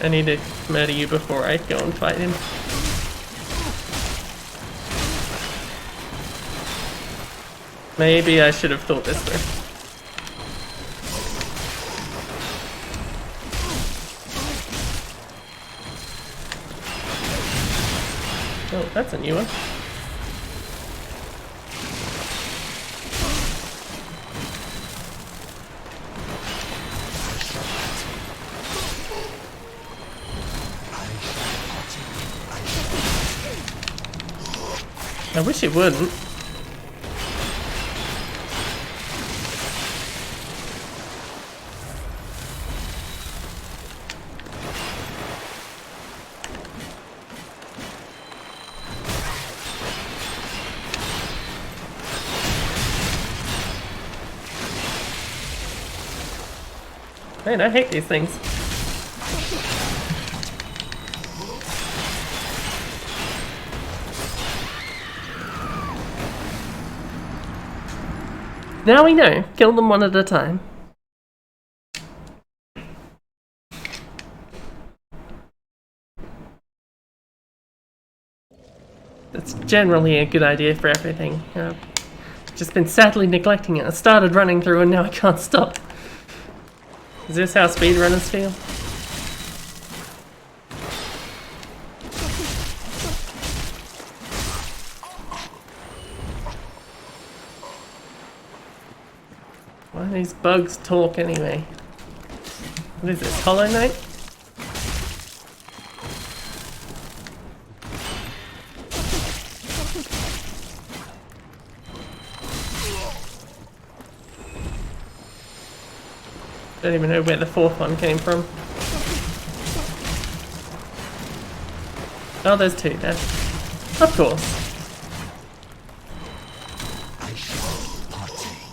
Speaker 1: I need to murder you before I go and fight him. Maybe I should have thought this through. Oh, that's a new one. I wish it wouldn't. Man, I hate these things. Now we know. Kill them one at a time. That's generally a good idea for everything. Just been sadly neglecting it. I started running through and now I can't stop. Is this how speedrunners feel? Why do these bugs talk anyway? What is this, Hollow Knight? Don't even know where the fourth one came from. Oh, there's two there. Of course.
Speaker 5: I shall partake.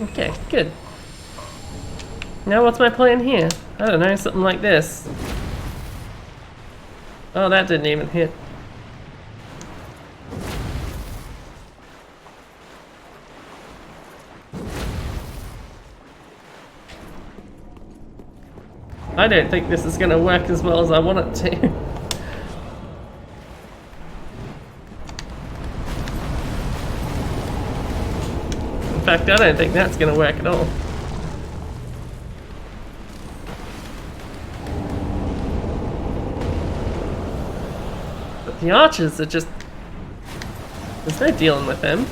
Speaker 1: Okay, good. Now what's my plan here? I don't know, something like this. Oh, that didn't even hit. I don't think this is going to work as well as I want it to. In fact, I don't think that's going to work at all. But the archers are just... There's no dealing with them.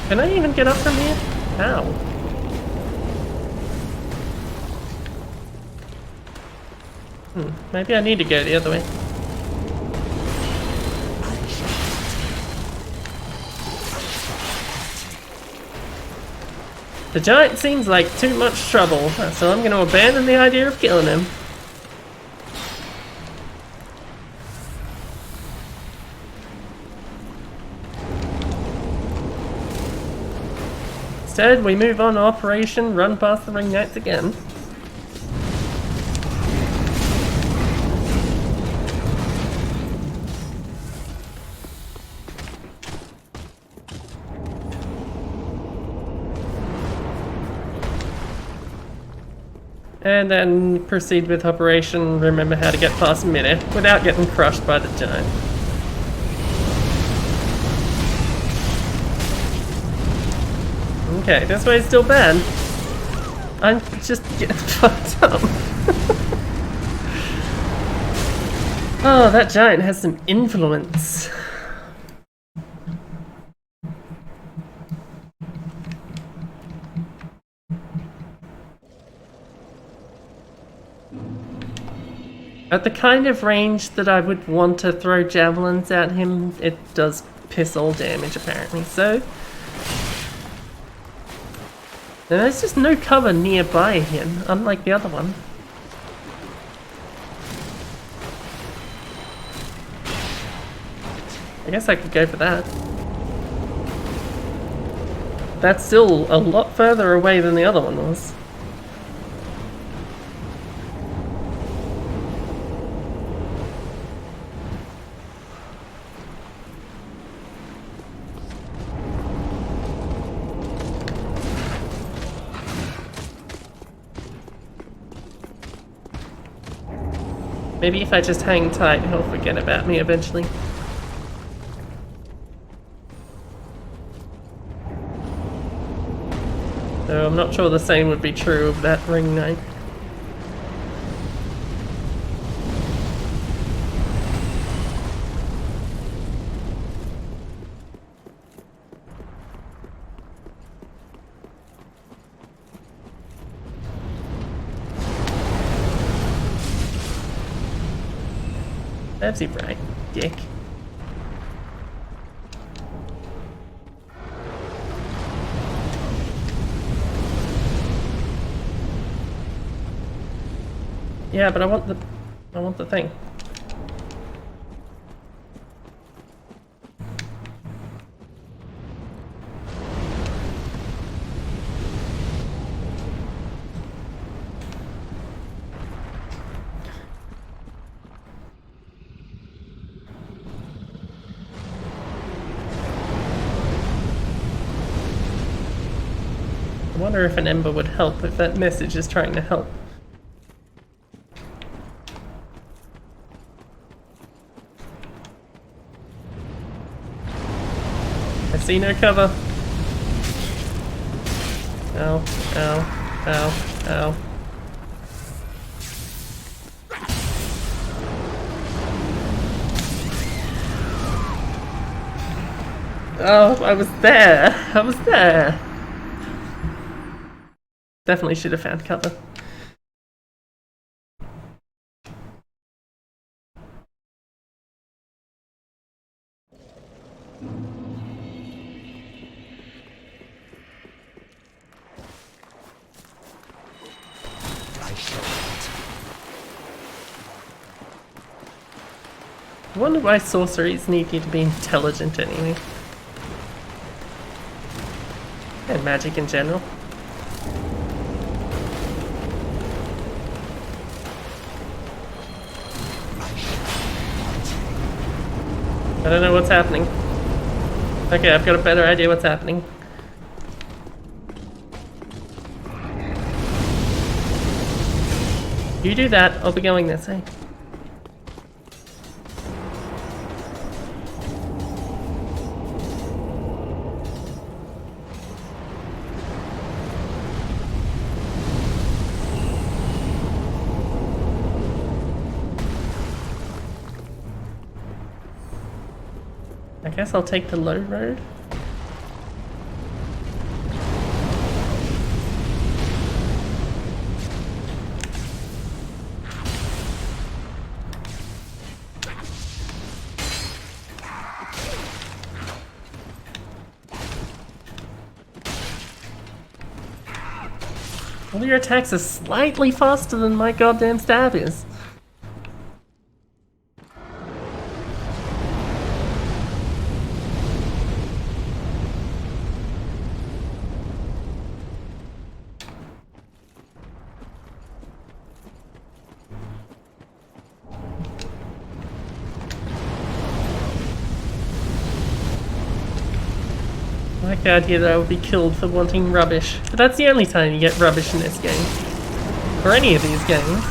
Speaker 1: Can I even get up from here? How? Maybe I need to go the other way. The giant seems like too much trouble, so I'm going to abandon the idea of killing him. Instead, we move on to Operation Run Past the Ring Knights again. And then proceed with Operation Remember How to Get Past Midair without getting crushed by the giant. Okay, this way's still bad. I'm just getting fucked up. Oh, that giant has some influence. At the kind of range that I would want to throw javelins at him, it does piss all damage apparently, so... And there's just no cover nearby him, unlike the other one. I guess I could go for that. That's still a lot further away than the other one was. Maybe if I just hang tight, he'll forget about me eventually. Though I'm not sure the same would be true of that ring knight. That's he right, dick. Yeah, but I want the thing. I wonder if an ember would help, if that message is trying to help. I see no cover. Ow, ow, ow, ow. Oh, I was there! I was there! Definitely should have found cover. I wonder why sorceries need you to be intelligent anyway. And magic in general. I don't know what's happening. Okay, I've got a better idea what's happening. You do that, I'll be going this way. I guess I'll take the low road. All your attacks are slightly faster than my goddamn stab is. I like the idea that I would be killed for wanting rubbish. But that's the only time you get rubbish in this game. Or any of these games.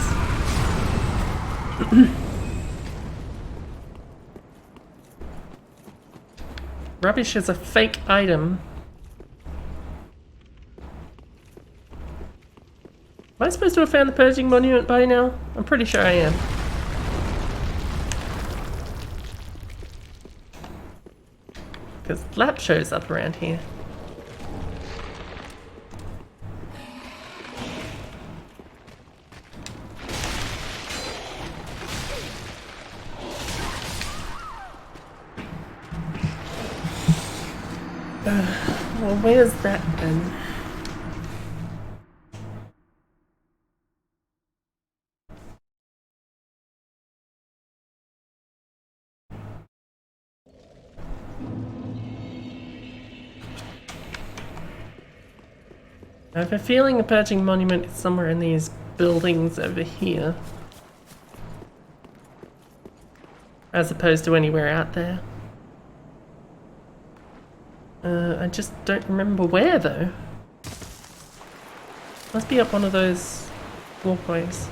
Speaker 1: Rubbish is a fake item. Am I supposed to have found the Purging Monument by now? I'm pretty sure I am. Because Lap shows up around here. Well, where's that then? I have a feeling the purging monument is somewhere in these buildings over here. As opposed to anywhere out there. I just don't remember where though. Must be up one of those walkways.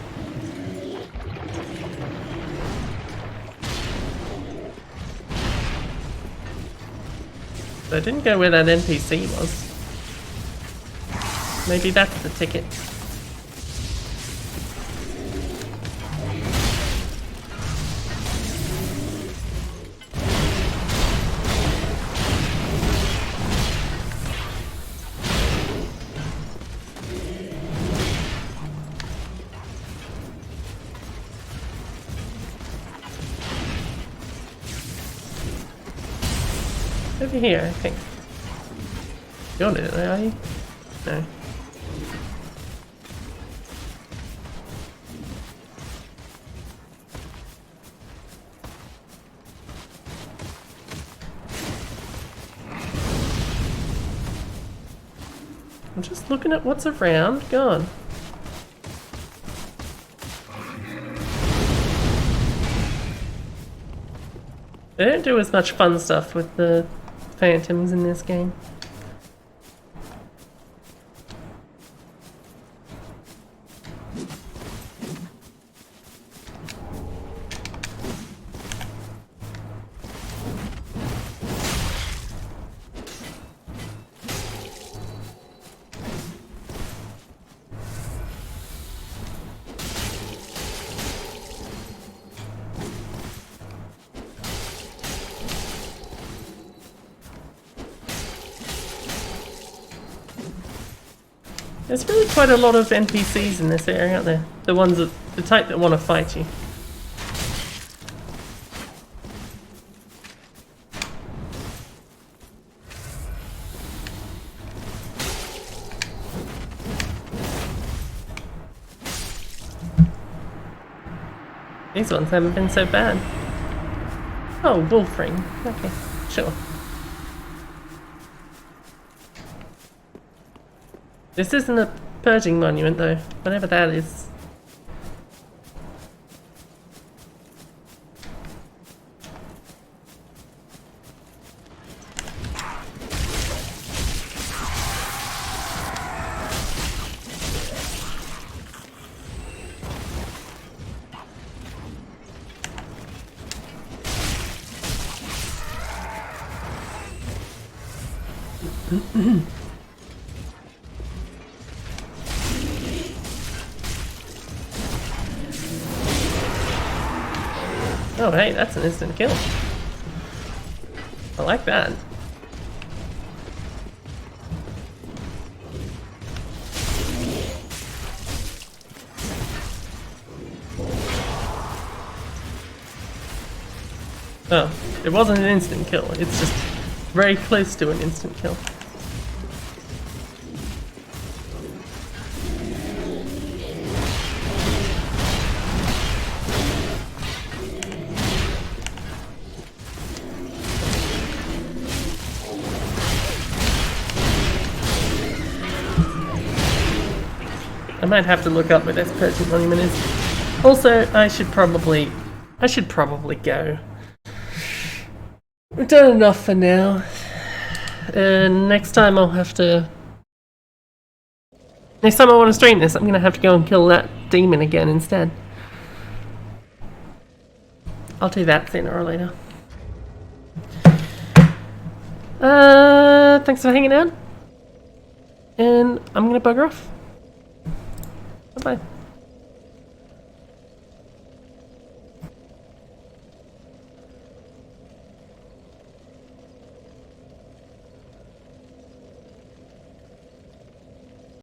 Speaker 1: So I didn't go where that NPC was. Maybe that's the ticket. Over here, I think. You're doing it, are you? No. I'm just looking at what's around. Go on. They don't do as much fun stuff with the phantoms in this game. There's really quite a lot of NPCs in this area, aren't there? The ones that, the type that want to fight you. These ones haven't been so bad. Oh, wolf ring. Okay, sure. This isn't a purging monument though, whatever that is. Oh hey, that's an instant kill. I like that. Oh, it wasn't an instant kill, it's just very close to an instant kill. I might have to look up where this purging monument is. Also, I should probably go. We've done enough for now. Next time I want to stream this, I'm gonna have to go and kill that demon again instead. I'll do that sooner or later. Thanks for hanging out. And I'm gonna bugger off. Bye-bye.